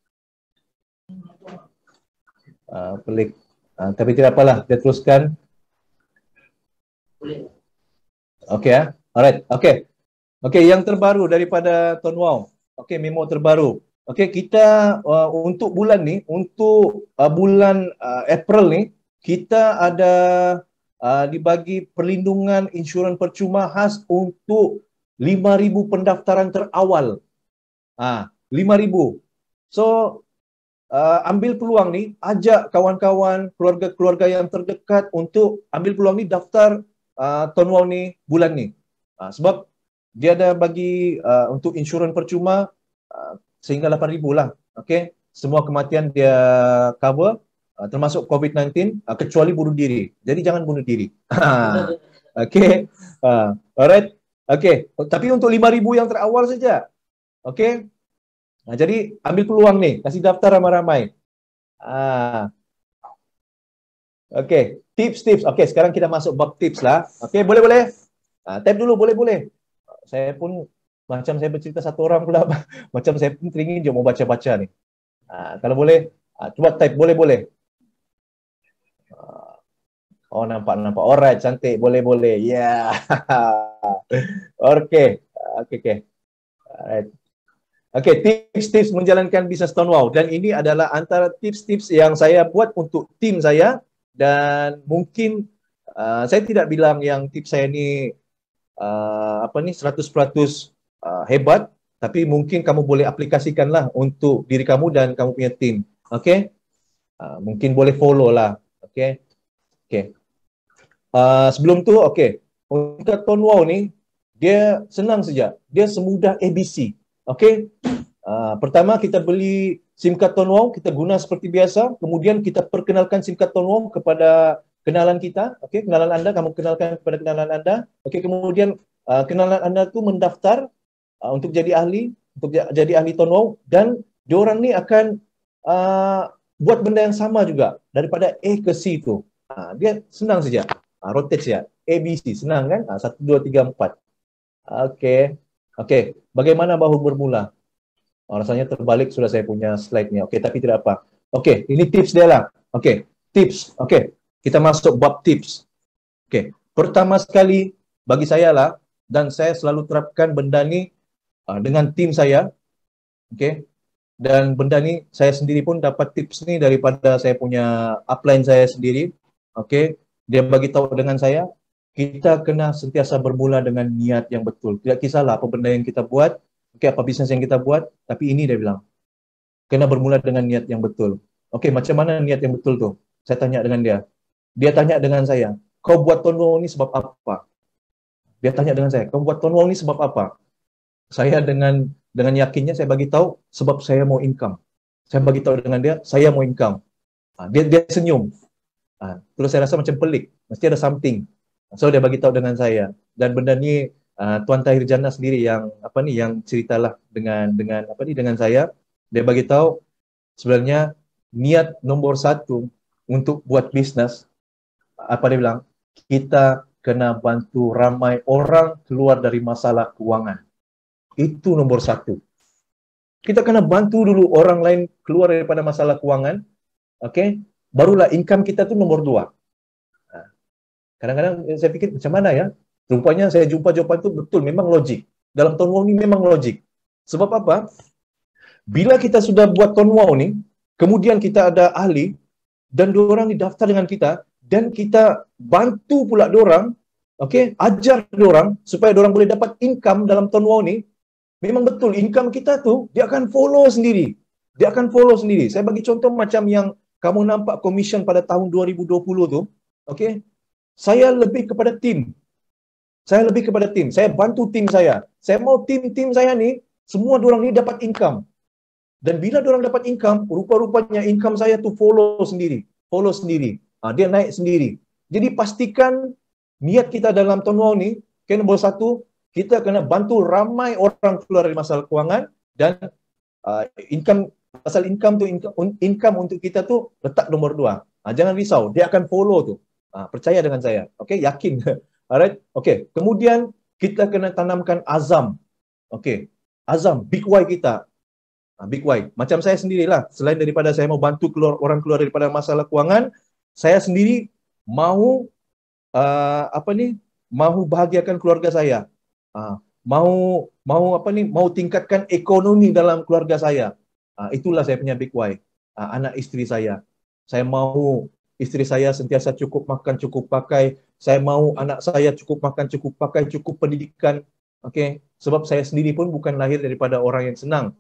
Pelik. Tapi tidak apalah, dia teruskan. Okey ya. Alright. Okey, yang terbaru daripada Tuan Wow. Okey, memo terbaru. Okey, kita untuk bulan ni, untuk bulan April ni, kita ada dibagi perlindungan insurans percuma khas untuk 5,000 pendaftaran terawal. 5,000. So ambil peluang ni, ajak kawan-kawan, keluarga-keluarga yang terdekat untuk ambil peluang ni, daftar Tuan Wow ni bulan ni. Sebab dia ada bagi untuk insurans percuma sehingga 8,000 lah. Okey, semua kematian dia cover, termasuk COVID-19, kecuali bunuh diri. Jadi jangan bunuh diri. Okey. Alright. Okey, tapi untuk 5,000 yang terawal saja. Okey. Jadi ambil peluang ni, kasih daftar ramai-ramai. Okey, tips-tips. Okey, sekarang kita masuk bab tips lah. Okey, boleh-boleh? Tap dulu, boleh-boleh. Saya pun macam saya bercerita satu orang pula. Macam saya pun teringin je mau baca-baca ni. Kalau boleh, cuba type boleh-boleh. Oh, nampak-nampak. Alright, cantik. Boleh-boleh. Ya. Okey. Okey. Alright. Okey, tips-tips menjalankan bisnes Tahun Wow. Dan ini adalah antara tips-tips yang saya buat untuk tim saya. Dan mungkin saya tidak bilang yang tips saya ni 100% hebat, tapi mungkin kamu boleh aplikasikanlah untuk diri kamu dan kamu punya tim. Okey? Mungkin boleh follow lah. Okey? Okey. Sebelum tu, okey. Untuk Tahun Wow ni, dia senang saja. Dia semudah ABC. Okey? Pertama, kita beli SIM card Tahun Wow, kita guna seperti biasa. Kemudian kita perkenalkan SIM card Tahun Wow kepada kenalan kita. Okey, kenalan anda, kamu kenalkan kepada kenalan anda. Okey, kemudian kenalan anda tu mendaftar untuk jadi ahli, Tahun Wow, dan diorang ni akan buat benda yang sama juga daripada A ke C tu. Dia senang saja. Rotate saja. ABC, senang kan? 1, 2, 3, 4. Okey. Okey, bagaimana bahu bermula? Rasanya terbalik sudah saya punya slide-nya. Okey, tapi tidak apa. Okey, ini tips dia lah. Okey, tips. Okey, kita masuk bab tips. Okey, pertama sekali bagi saya lah, dan saya selalu terapkan benda ni dengan tim saya. Okey, dan benda ni saya sendiri pun dapat tips ni daripada saya punya upline saya sendiri. Okey, dia bagi tahu dengan saya, kita kena sentiasa bermula dengan niat yang betul. Tidak kisahlah apa benda yang kita buat, okey, apa bisnes yang kita buat, tapi ini dia bilang, kena bermula dengan niat yang betul. Okey, macam mana niat yang betul tu? Saya tanya dengan dia. Dia tanya dengan saya, kau buat Tahun Wow ni sebab apa? Dia tanya dengan saya, kau buat Tahun Wow ni sebab apa? Saya dengan yakinnya saya bagi tahu sebab saya mau income. Saya bagi tahu dengan dia, saya mau income. Dia senyum. Terus saya rasa macam pelik, mesti ada something. So dia bagi tahu dengan saya, dan benda ni Tuan Tahir Jannah sendiri yang yang ceritalah dengan saya. Dia bagi tahu sebenarnya niat nombor 1 untuk buat bisnes, dia bilang, kita kena bantu ramai orang keluar dari masalah keuangan. Itu nombor 1. Kita kena bantu dulu orang lain keluar daripada masalah keuangan. Okey, barulah income kita tu nombor 2. Kadang-kadang saya fikir macam mana ya? Rupanya saya jumpa jawapan tu betul, memang logik. Dalam Tahun Wow ni memang logik. Sebab apa? Bila kita sudah buat Tahun Wow ni, kemudian kita ada ahli dan diorang didaftar dengan kita, dan kita bantu pula diorang, okey, ajar diorang supaya diorang boleh dapat income dalam Tahun Wow ni. Memang betul, income kita tu dia akan follow sendiri. Dia akan follow sendiri. Saya bagi contoh macam yang kamu nampak commission pada tahun 2020 tu, okey. Saya lebih kepada tim. Saya bantu tim saya. Saya mau tim saya ni, semua diorang ni dapat income. Dan bila diorang dapat income, rupa-rupanya income saya tu follow sendiri. Dia naik sendiri. Jadi pastikan niat kita dalam Tahun Wow ni, nombor 1, kita kena bantu ramai orang keluar dari masalah kewangan, dan income tu income untuk kita tu letak nomor 2. Jangan risau, dia akan follow tu. Percaya dengan saya. Okey, yakin. Alright. Okey. Kemudian kita kena tanamkan azam. Okey. Azam, big why kita. Big why. Macam saya sendirilah, selain daripada saya mau bantu orang keluar daripada masalah kewangan, saya sendiri mau mau bahagiakan keluarga saya. Mau tingkatkan ekonomi dalam keluarga saya. Itulah saya punya big why. Anak isteri saya. Saya mau isteri saya sentiasa cukup makan, cukup pakai. Saya mau anak saya cukup makan, cukup pakai, cukup pendidikan. Okey, sebab saya sendiri pun bukan lahir daripada orang yang senang.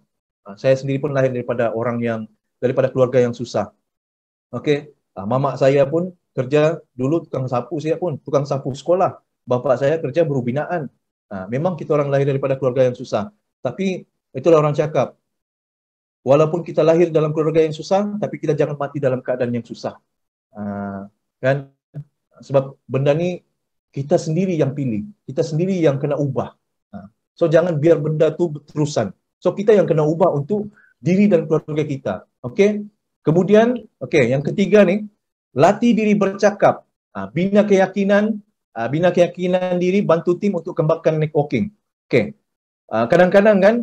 Saya sendiri pun lahir daripada keluarga yang susah. Okey, mamak saya pun kerja dulu tukang sapu sekolah. Bapa saya kerja buruh binaan. Memang kita orang lahir daripada keluarga yang susah. Tapi itulah orang cakap, walaupun kita lahir dalam keluarga yang susah, tapi kita jangan mati dalam keadaan yang susah. Kan? Sebab benda ni kita sendiri yang pilih, kita sendiri yang kena ubah. So jangan biar benda tu berterusan. So kita yang kena ubah untuk diri dan keluarga kita. Okey. Kemudian, yang ketiga ni, latih diri bercakap, bina keyakinan, diri, bantu tim untuk kembangkan networking. Okey. Kadang-kadang kan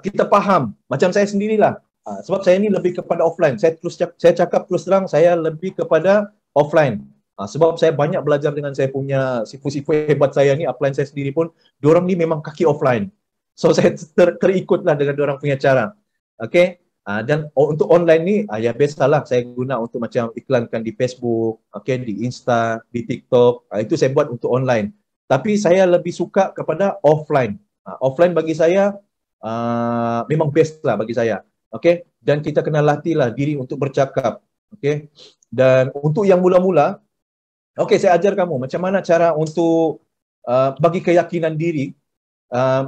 kita faham, macam saya sendirilah. Sebab saya ni lebih kepada offline. Saya cakap terus terang, saya lebih kepada offline. Sebab saya banyak belajar dengan saya punya sifu-sifu hebat saya ni, upline saya sendiri pun, diorang ni memang kaki offline. So saya terikutlah dengan diorang punya cara. Okay. Dan untuk online ni, ya biasalah saya guna untuk macam iklankan di Facebook, okay, di Insta, di TikTok. Itu saya buat untuk online. Tapi saya lebih suka kepada offline. Offline bagi saya memang best lah bagi saya. Okay. Dan kita kena latihlah diri untuk bercakap. Okay. Dan untuk yang mula-mula, okay, saya ajar kamu macam mana cara untuk bagi keyakinan diri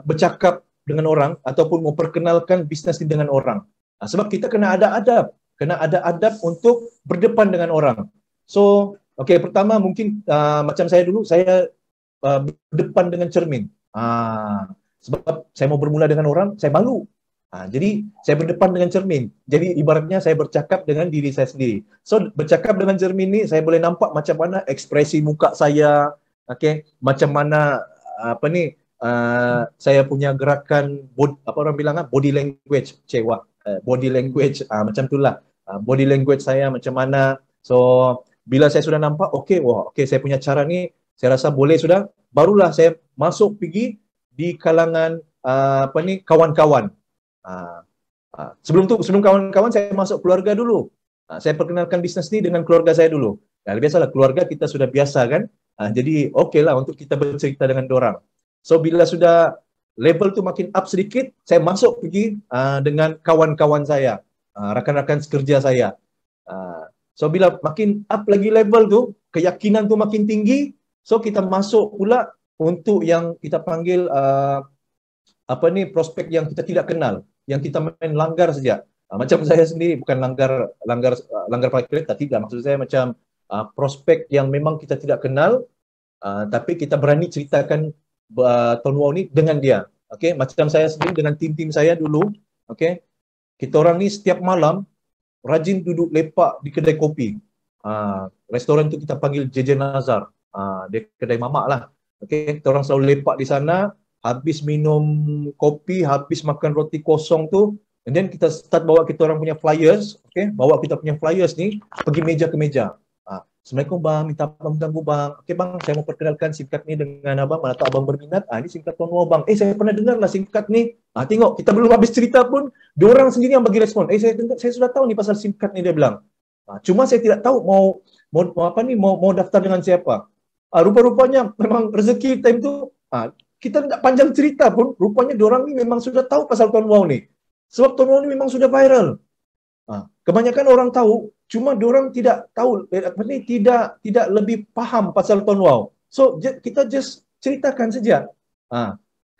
bercakap dengan orang ataupun memperkenalkan bisnes ini dengan orang. Sebab kita kena ada adab untuk berdepan dengan orang. So, okay, pertama mungkin macam saya dulu, saya berdepan dengan cermin. Sebab saya mau bermula dengan orang, saya malu. Jadi saya berdepan dengan cermin. Jadi ibaratnya saya bercakap dengan diri saya sendiri. So bercakap dengan cermin ni saya boleh nampak macam mana ekspresi muka saya, okay, macam mana saya punya gerakan apa orang bilang body language, body language macam itulah. Body language saya macam mana. So bila saya sudah nampak okay, saya punya cara ni saya rasa boleh sudah, barulah saya masuk pergi di kalangan kawan-kawan. Sebelum kawan-kawan saya masuk keluarga dulu. Saya perkenalkan bisnes ni dengan keluarga saya dulu. Biasalah keluarga kita sudah biasa kan. Jadi okeylah untuk kita bercerita dengan dorang. So bila sudah level tu makin up sedikit, saya masuk pergi dengan kawan-kawan saya, rakan-rakan sekerja saya. So bila makin up lagi level tu, keyakinan tu makin tinggi, so kita masuk pula untuk yang kita panggil prospek yang kita tidak kenal, yang kita main langgar saja. Macam saya sendiri bukan langgar parkir kereta, tidak. Maksud saya macam prospek yang memang kita tidak kenal, tapi kita berani ceritakan Tuan Wow ni dengan dia. Okay, macam saya sendiri dengan tim-tim saya dulu, okay, kita orang ni setiap malam rajin duduk lepak di kedai kopi. Restoran tu kita panggil JJ Nazar. Dia kedai mamak lah. Okay, kita orang selalu lepak di sana. Habis minum kopi, habis makan roti kosong tu, and then kita start bawa kita orang punya flyers, okay? Bawa kita punya flyers ni pergi meja ke meja. Assalamualaikum bang, minta abang ganggu bang. Okay bang, saya mau perkenalkan SIM card ni dengan abang, mana tahu abang berminat. Ini SIM card Tuan Wow bang. Saya pernah dengar lah SIM card ni. Tengok, kita belum habis cerita pun, diorang sendiri yang bagi respon. Saya sudah tahu ni pasal SIM card ni, dia bilang. Cuma saya tidak tahu mau daftar dengan siapa. Rupa-rupanya memang rezeki time tu, kita tidak panjang cerita pun, rupanya diorang ni memang sudah tahu pasal Tuan Wow ni. Sebab Tuan Wow ni memang sudah viral. Kebanyakan orang tahu, cuma diorang tidak tahu, tidak lebih faham pasal Tuan Wow. So kita just ceritakan saja.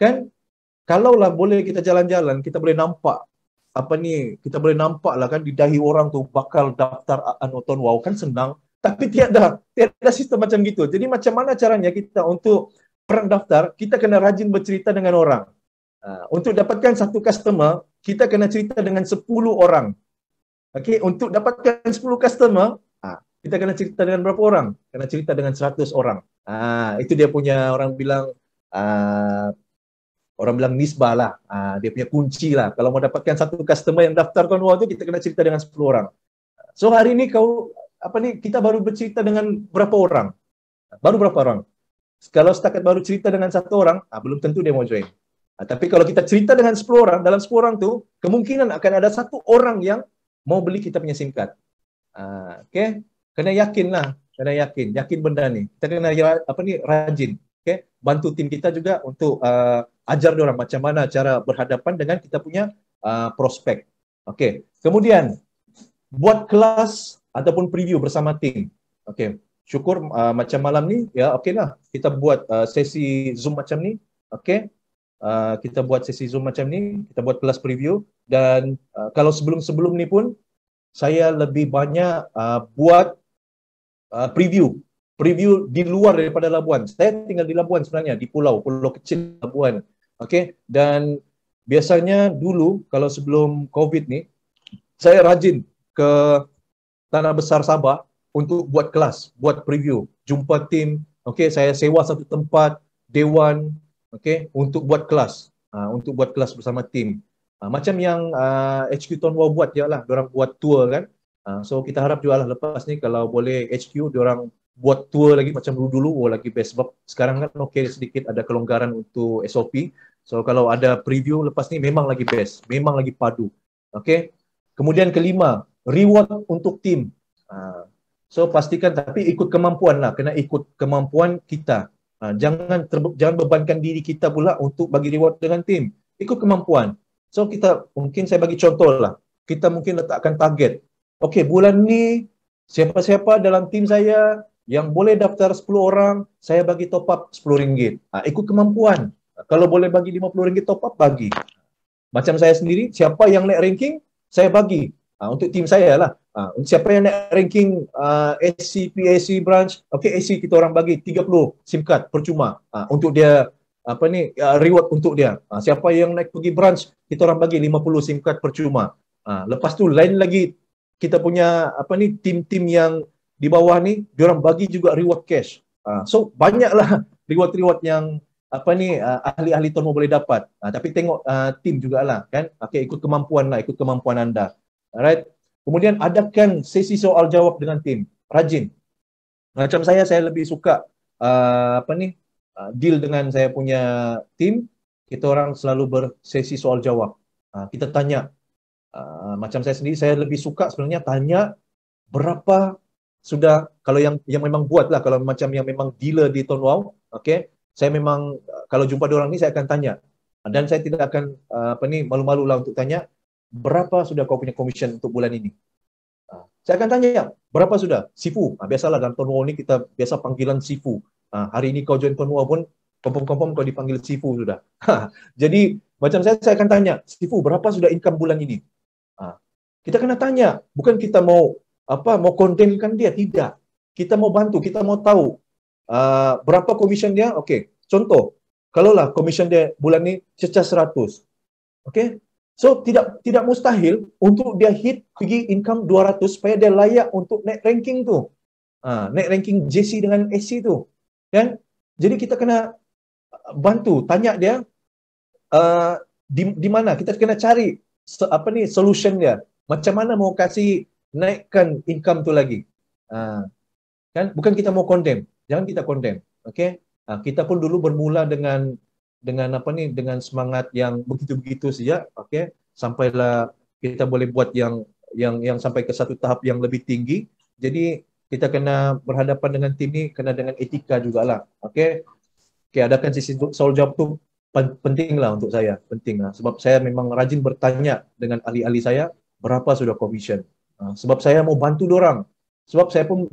Kan, kalaulah boleh kita jalan-jalan, kita boleh nampak kita boleh nampak lah kan di dahi orang tu bakal daftar Tuan Wow, kan senang. Tapi tiada sistem macam gitu. Jadi macam mana caranya kita untuk orang daftar, kita kena rajin bercerita dengan orang. Untuk dapatkan satu customer, kita kena cerita dengan 10 orang. Okay, untuk dapatkan 10 customer, kita kena cerita dengan berapa orang? Kena cerita dengan 100 orang. Itu dia punya, orang bilang nisbah lah. Dia punya kunci lah. Kalau mau dapatkan satu customer yang daftar Tuan Wow tu, kita kena cerita dengan 10 orang. So hari ni kita baru bercerita dengan berapa orang? Baru berapa orang? Kalau setakat baru cerita dengan satu orang, belum tentu dia mau join. Tapi kalau kita cerita dengan 10 orang, dalam 10 orang tu, kemungkinan akan ada satu orang yang mau beli kita punya SIM card. Okay? Kena yakin lah. Kena yakin benda ni. Kita kena rajin. Okay? Bantu tim kita juga untuk ajar dia orang macam mana cara berhadapan dengan kita punya prospek. Okay. Kemudian, buat kelas ataupun preview bersama tim. Okay. Syukur macam malam ni, ya okeylah. Kita buat sesi Zoom macam ni. Okay. Kita buat sesi Zoom macam ni. Kita buat kelas preview. Dan kalau sebelum ni pun, saya lebih banyak buat preview di luar daripada Labuan. Saya tinggal di Labuan sebenarnya, di pulau kecil Labuan. Okay. Dan biasanya dulu, kalau sebelum COVID ni, saya rajin ke Tanah Besar Sabah untuk buat kelas, buat preview, jumpa tim, okey, saya sewa satu tempat, dewan, okey, untuk buat kelas, untuk buat kelas bersama tim. Macam yang HQ Tonwau buat je lah, diorang buat tour kan. So kita harap juga lah lepas ni kalau boleh HQ diorang buat tour lagi macam dulu-dulu, lagi best. Sebab sekarang kan okey sedikit ada kelonggaran untuk SOP. So kalau ada preview lepas ni memang lagi best, memang lagi padu. Okey. Kemudian kelima, reward untuk tim. So pastikan tapi ikut kemampuan lah, kena ikut kemampuan kita. Jangan bebankan diri kita pula untuk bagi reward dengan tim. Ikut kemampuan. So kita mungkin saya bagi contoh lah. Kita mungkin letakkan target. Okey, bulan ni siapa-siapa dalam tim saya yang boleh daftar 10 orang, saya bagi top up RM10. Ikut kemampuan. Kalau boleh bagi RM50 top up, bagi. Macam saya sendiri, siapa yang naik ranking, saya bagi. Untuk tim saya lah. Siapa yang naik ranking SC, PAC branch, okey, AC kita orang bagi 30 SIM card percuma. Untuk dia, reward untuk dia. Siapa yang naik pergi branch, kita orang bagi 50 SIM card percuma. Lepas tu lain lagi kita punya tim-tim yang di bawah ni, diorang bagi juga reward cash. So banyaklah reward-reward yang ahli-ahli Tonwau boleh dapat. Tapi tengok tim jugalah kan. Okey, ikut kemampuan lah, ikut kemampuan anda. Alright. Kemudian adakan sesi soal jawab dengan tim. Rajin. Macam saya lebih suka deal dengan saya punya tim. Kita orang selalu bersesi soal jawab. Kita tanya. Macam saya sendiri, saya lebih suka sebenarnya tanya berapa sudah, kalau yang memang buat lah, kalau macam yang memang dealer di Tonwau, okay, saya memang kalau jumpa diorang ni saya akan tanya, dan saya tidak akan malu-malu lah untuk tanya berapa sudah kau punya commission untuk bulan ini. Saya akan tanya berapa sudah Sifu. Biasalah dalam Tonwau ni kita biasa panggilan Sifu. Hari ini kau join Tonwau pun confirm kau dipanggil Sifu sudah. Jadi macam saya akan tanya, Sifu berapa sudah income bulan ini? Kita kena tanya, bukan kita mau condemnkan dia, tidak. Kita mau bantu, kita mau tahu berapa commission dia. Okey, contoh, kalaulah commission dia bulan ni cecah 100. Okey. So tidak mustahil untuk dia hit pergi income 200 supaya dia layak untuk naik ranking tu. Naik ranking JC dengan AC tu. Kan? Jadi kita kena bantu, tanya dia di mana, kita kena cari solution dia. Macam mana mau kasih naikkan income tu lagi. Kan? Bukan kita mau condemn. Jangan kita condemn. Okey? Kita pun dulu bermula dengan semangat yang begitu-begitu saja, okey, sampailah kita boleh buat yang sampai ke satu tahap yang lebih tinggi. Jadi kita kena berhadapan dengan tim ni kena dengan etika jugalah. Okey. Adakan sisi soal jawab tu pentinglah untuk saya, pentinglah sebab saya memang rajin bertanya dengan ahli-ahli saya berapa sudah commission. Sebab saya mau bantu dorang. Sebab saya pun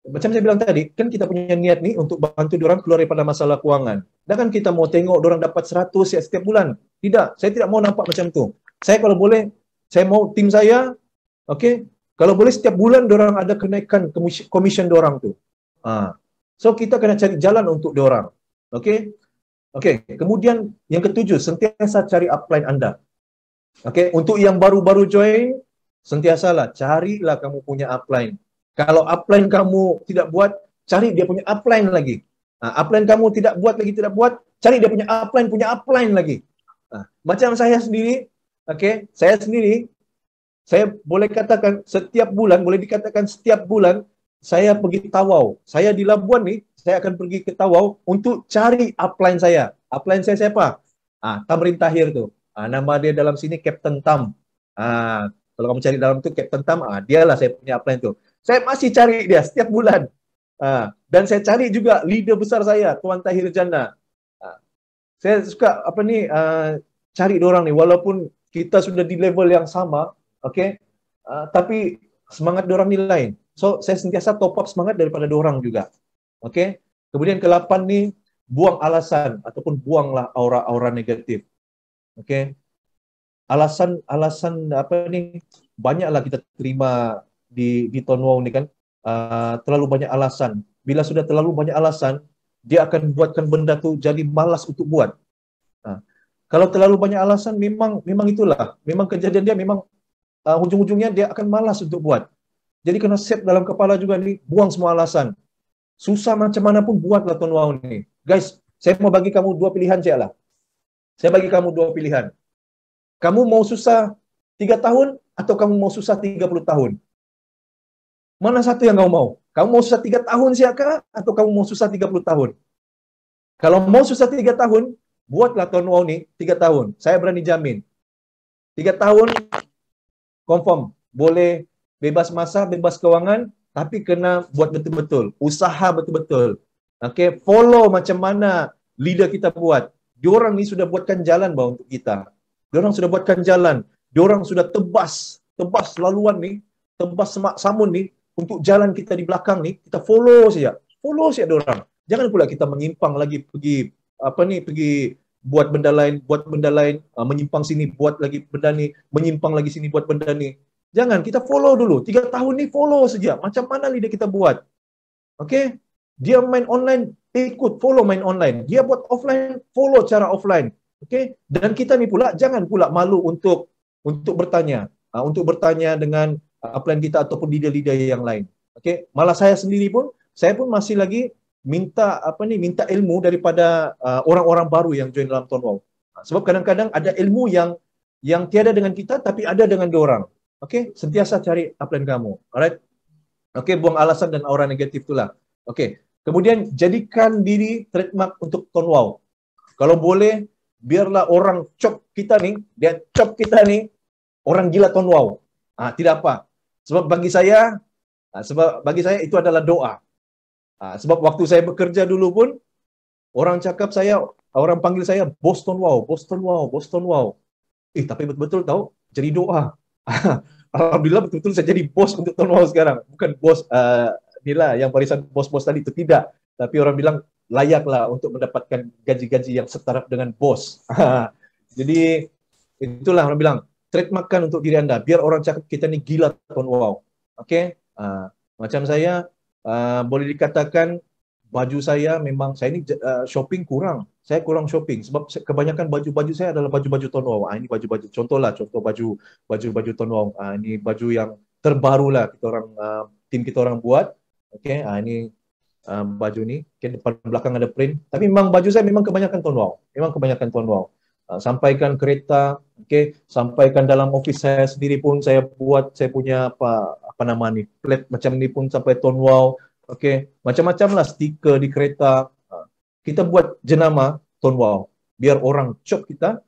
macam saya bilang tadi, kan kita punya niat ni untuk bantu diorang keluar daripada masalah kewangan. Dan kan kita mau tengok diorang dapat 100 setiap bulan. Tidak, saya tidak mau nampak macam tu. Saya kalau boleh, saya mau tim saya, okey, kalau boleh setiap bulan diorang ada kenaikan commission diorang tu. So kita kena cari jalan untuk diorang. Okey. Okey, kemudian yang ketujuh, sentiasa cari upline anda. Okey, untuk yang baru-baru join, sentiasalah carilah kamu punya upline. Kalau upline kamu tidak buat, cari dia punya upline lagi. Upline kamu tidak buat, cari dia punya upline lagi. Macam saya sendiri, okey, saya boleh katakan setiap bulan, saya pergi Tawau. Saya di Labuan ni, saya akan pergi ke Tawau untuk cari upline saya. Upline saya siapa? Tamrin Tahir tu. Nama dia dalam sini Captain Tam. Kalau kamu cari dalam tu Captain Tam, dialah saya punya upline tu. Saya masih cari dia setiap bulan. Dan saya cari juga leader besar saya, Tuan Tahir Jannah. Saya suka cari diorang ni walaupun kita sudah di level yang sama, okey. Tapi semangat diorang ni lain. So saya sentiasa top up semangat daripada diorang juga. Okey. Kemudian ke-8 ni, buang alasan ataupun buanglah aura-aura negatif. Okey. Alasan banyaklah kita terima di Tonwau ni kan. Terlalu banyak alasan. Bila sudah terlalu banyak alasan, dia akan buatkan benda tu jadi malas untuk buat. Kalau terlalu banyak alasan, memang itulah. Memang kejadian dia memang ujung-ujungnya dia akan malas untuk buat. Jadi kena set dalam kepala juga nih, buang semua alasan. Susah macam mana pun buatlah Tuan Wow nih. Guys, saya mau bagi kamu dua pilihan saja lah. Saya bagi kamu dua pilihan. Kamu mau susah 3 tahun atau kamu mau susah 30 tahun? Mana satu yang kamu mau? Kamu mau susah 3 tahun siapa atau kamu mau susah 30 tahun? Kalau mau susah 3 tahun, buatlah Tuan Wow nih 3 tahun. Saya berani jamin. 3 tahun confirm. Boleh bebas masa, bebas kewangan, tapi kena buat betul-betul. Usaha betul-betul. Okay, follow macam mana leader kita buat. Diorang ni sudah buatkan jalan bawah untuk kita. Diorang sudah buatkan jalan. Diorang sudah tebas laluan ni, tebas semak samun ni, untuk jalan kita di belakang ni, kita follow saja. Follow saja diorang. Jangan pula kita menyimpang lagi pergi buat benda lain, menyimpang sini buat lagi benda ni, menyimpang lagi sini buat benda ni. Jangan, kita follow dulu. 3 tahun ni follow saja. Macam mana leader kita buat. Okay? Dia main online, ikut, follow main online. Dia buat offline, follow cara offline. Okay? Dan kita ni pula, jangan pula malu untuk bertanya. Untuk bertanya dengan upline kita ataupun leader-leader yang lain. Okay? Malah saya sendiri pun, saya pun masih lagi minta ilmu daripada orang-orang baru yang join dalam Tuan Wow. Sebab kadang-kadang ada ilmu yang tiada dengan kita tapi ada dengan diorang. Okey, sentiasa cari upline kamu. Alright? Okey, buang alasan dan aura negatif itulah. Okey. Kemudian jadikan diri trademark untuk Tuan Wow. Kalau boleh, biarlah orang cop kita ni, orang gila Tuan Wow. Tidak apa. Sebab bagi saya itu adalah doa. Sebab waktu saya bekerja dulu pun, orang panggil saya Bos Tuan Wow, Bos Tuan Wow, Bos Tuan Wow. Tapi betul-betul tahu, jadi doa. Alhamdulillah betul-betul saya jadi bos untuk Tuan Wow sekarang. Bukan bos inilah yang barisan bos-bos tadi itu, tidak. Tapi orang bilang layaklah untuk mendapatkan gaji-gaji yang setara dengan bos. Jadi itulah orang bilang, trademarkkan untuk diri anda biar orang cakap kita ni gila Tuan Wow. Okey? Macam saya boleh dikatakan baju saya memang saya ni shopping kurang. Saya kurang shopping sebab kebanyakan baju-baju saya adalah baju-baju Tuan Wow. Ini baju-baju contoh baju Tuan Wow. Ini baju yang terbaru lah tim kita orang buat. Okey, ini baju ni. Okay, depan belakang ada print. Tapi memang baju saya memang kebanyakan Tuan Wow. Memang kebanyakan Tuan Wow. Sampaikan kereta, okey, sampaikan dalam office saya sendiri pun saya buat, saya punya apa nama ni, plate macam ni pun sampai Tuan Wow. Okey, macam-macam lah stiker di kereta. Kita buat jenama Tuan Wow. Biar orang cop kita,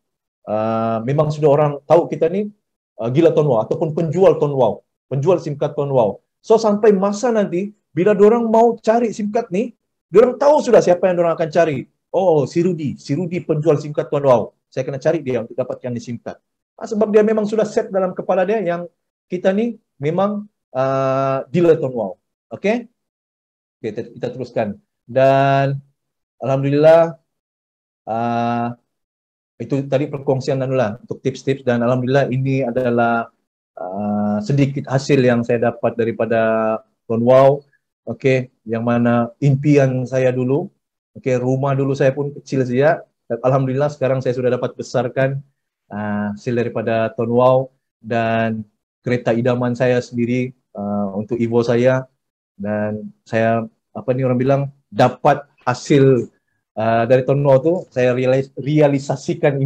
memang sudah orang tahu kita ni gila Tuan Wow ataupun penjual Tuan Wow, penjual SIM card Tuan Wow. So sampai masa nanti bila diorang mau cari SIM card ni, diorang tahu sudah siapa yang diorang akan cari. Oh, si Rudi penjual SIM card Tuan Wow. Saya kena cari dia untuk dapatkan SIM card. Sebab dia memang sudah set dalam kepala dia yang kita ni memang dealer Tuan Wow. Okey? Okay, kita teruskan. Dan alhamdulillah itu tadi perkongsian untuk tips-tips, dan alhamdulillah ini adalah sedikit hasil yang saya dapat daripada Tuan Wow. Okey, yang mana impian saya dulu, okey, rumah dulu saya pun kecil saja. Alhamdulillah sekarang saya sudah dapat besarkan hasil daripada Tuan Wow, dan kereta idaman saya sendiri untuk Evo saya, dan saya orang bilang dapat hasil dari Tuan Wow tu, saya realisasikan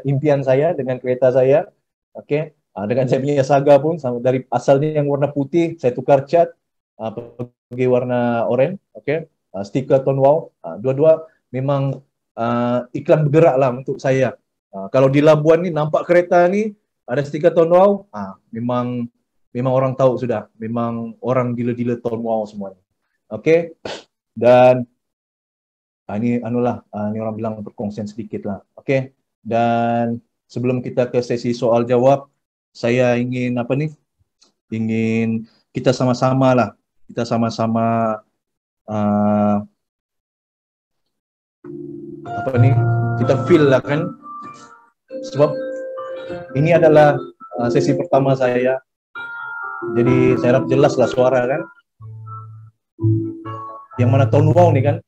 impian saya dengan kereta saya. Okey, dengan saya punya Saga pun dari asalnya yang warna putih, saya tukar cat pergi warna oranye. Okey, stiker Tuan Wow. Dua-dua memang iklan bergerak lah untuk saya. Kalau di Labuan ni nampak kereta ni ada stiker Tuan Wow, memang orang tahu sudah, memang orang dealer-dealer Tuan Wow semuanya. Okey, dan ini ini orang bilang perkongsian sedikit lah. Okey, dan sebelum kita ke sesi soal jawab, saya ingin ingin kita sama-sama kita feel lah kan, sebab ini adalah sesi pertama saya, jadi saya harap jelas lah suara kan. Yang mana Tuan Wow ni kan,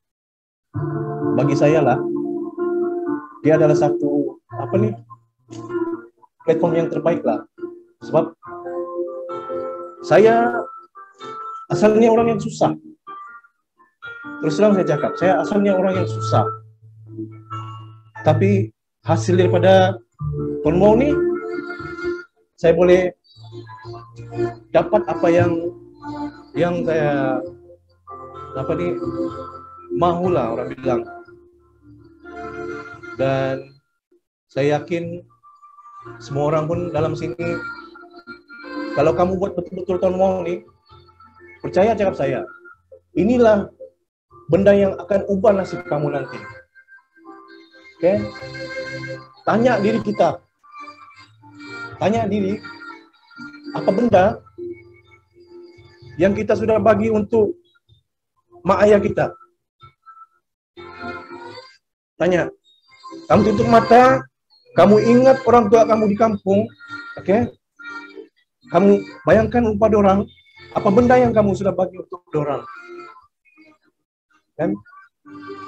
bagi saya lah, dia adalah satu platform yang terbaik lah. Sebab saya asalnya orang yang susah. Terus terang saya cakap, saya asalnya orang yang susah. Tapi hasil daripada Tuan Wow ni, saya boleh dapat apa yang saya mahulah orang bilang. Dan saya yakin semua orang pun dalam sini, kalau kamu buat betul-betul Tuan Wow ni, percaya cakap saya, inilah benda yang akan ubah nasib kamu nanti. Oke? Tanya diri kita. Tanya diri, apa benda yang kita sudah bagi untuk mak ayah kita? Tanya. Kamu tutup mata, kamu ingat orang tua kamu di kampung, oke? Kamu bayangkan lupa dorang, apa benda yang kamu sudah bagi untuk dorang? Kan?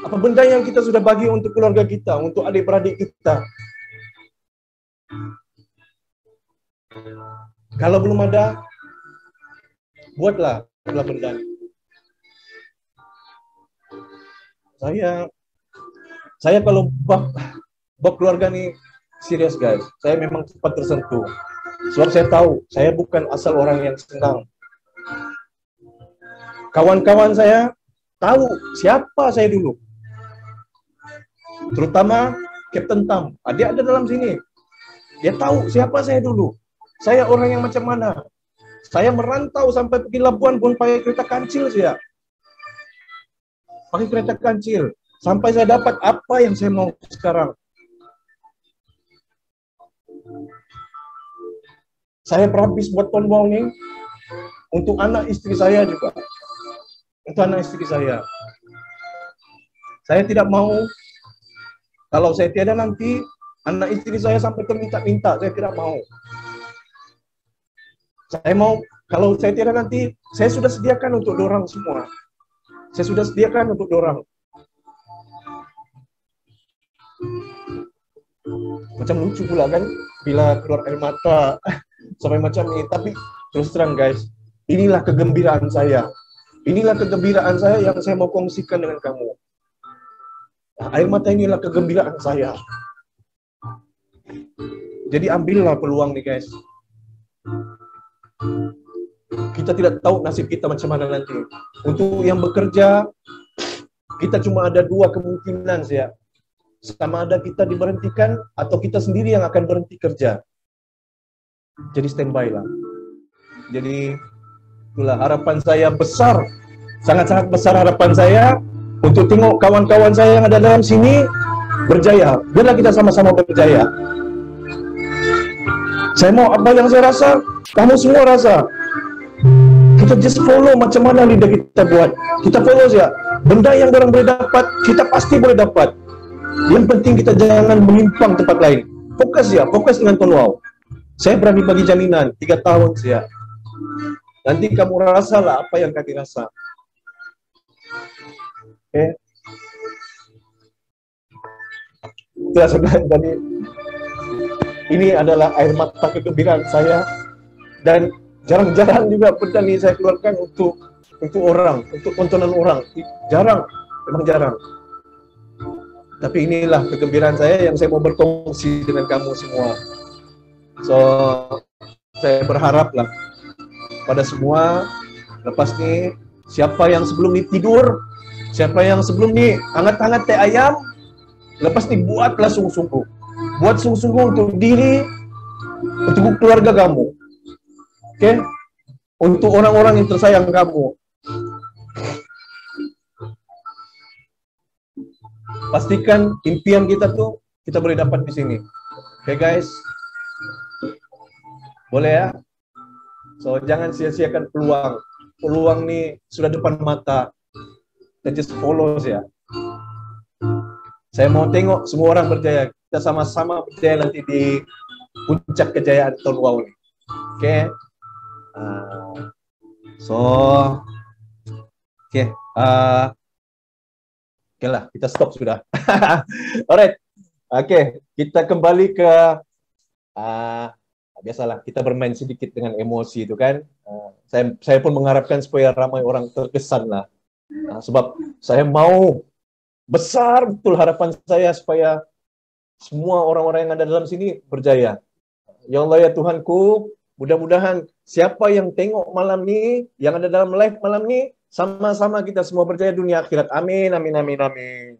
Apa benda yang kita sudah bagi untuk keluarga kita, untuk adik-beradik kita? Kalau belum ada, buatlah benda. Saya kalau bab keluarga nih serius guys. Saya memang cepat tersentuh. Sebab saya tahu, saya bukan asal orang yang senang. Kawan-kawan saya tahu siapa saya dulu. Terutama Kapten Tam. Dia ada dalam sini. Dia tahu siapa saya dulu. Saya orang yang macam mana. Saya merantau sampai pergi Labuan pun pakai kereta kancil saya. Pakai kereta kancil. Sampai saya dapat apa yang saya mau sekarang. Saya berhabis buat Tuan Wow ni untuk anak istri saya juga. Untuk anak istri saya. Saya tidak mau, kalau saya tiada nanti, anak istri saya sampai terminta-minta. Saya tidak mau. Saya mau, kalau saya tiada nanti, saya sudah sediakan untuk dorang semua. Saya sudah sediakan untuk dorang. Macam lucu pula kan, bila keluar air mata sampai macam ini. Tapi terus terang guys, inilah kegembiraan saya. Inilah kegembiraan saya yang saya mau kongsikan dengan kamu. Nah, air mata inilah kegembiraan saya. Jadi ambillah peluang nih guys. Kita tidak tahu nasib kita macam mana nanti. Untuk yang bekerja, kita cuma ada dua kemungkinan saja. Sama ada kita diberhentikan atau kita sendiri yang akan berhenti kerja. Jadi standby lah. Jadi itulah harapan saya besar, sangat-sangat besar harapan saya untuk tengok kawan-kawan saya yang ada dalam sini berjaya. Biarlah kita sama-sama berjaya. Saya mau apa yang saya rasa, kamu semua rasa. Kita just follow macam mana leader kita buat. Kita follow saja. Benda yang orang boleh dapat, kita pasti boleh dapat. Yang penting kita jangan menyimpang tempat lain. Fokus ya, fokus dengan Tuan Wow. Saya berani bagi jaminan 3 tahun saja. Nanti kamu rasalah apa yang kami rasa. Oke. Itu sebenarnya tadi. Ini adalah air mata kegembiraan saya, dan jarang-jarang juga benda ini saya keluarkan untuk orang, untuk tontonan orang. Jarang, memang jarang. Tapi inilah kegembiraan saya yang saya mau berkongsi dengan kamu semua. So, saya berharaplah pada semua, lepas ni, siapa yang sebelum ni tidur, siapa yang sebelum ni hangat-hangat teh ayam, lepas ni buatlah sungguh-sungguh. Buat sungguh-sungguh untuk diri, untuk keluarga kamu. Oke? Untuk orang-orang yang tersayang kamu. Pastikan impian kita tuh kita boleh dapat di sini. Oke guys? Boleh ya? So, jangan sia-siakan peluang. Peluang nih sudah depan mata. Kita just follow ya. Saya mau tengok semua orang berjaya. Kita sama-sama berjaya nanti di puncak kejayaan Tuan Wow. Oke? Oke. Oke lah, kita stop sudah. Alright. Oke, kita kembali ke Biasalah kita bermain sedikit dengan emosi itu kan. Saya pun mengharapkan supaya ramai orang terkesan lah. Sebab saya mau besar betul harapan saya supaya semua orang-orang yang ada dalam sini berjaya. Ya Allah ya Tuhanku, mudah-mudahan siapa yang tengok malam ni, yang ada dalam live malam ni, sama-sama kita semua berjaya dunia akhirat. Amin, amin, amin, amin.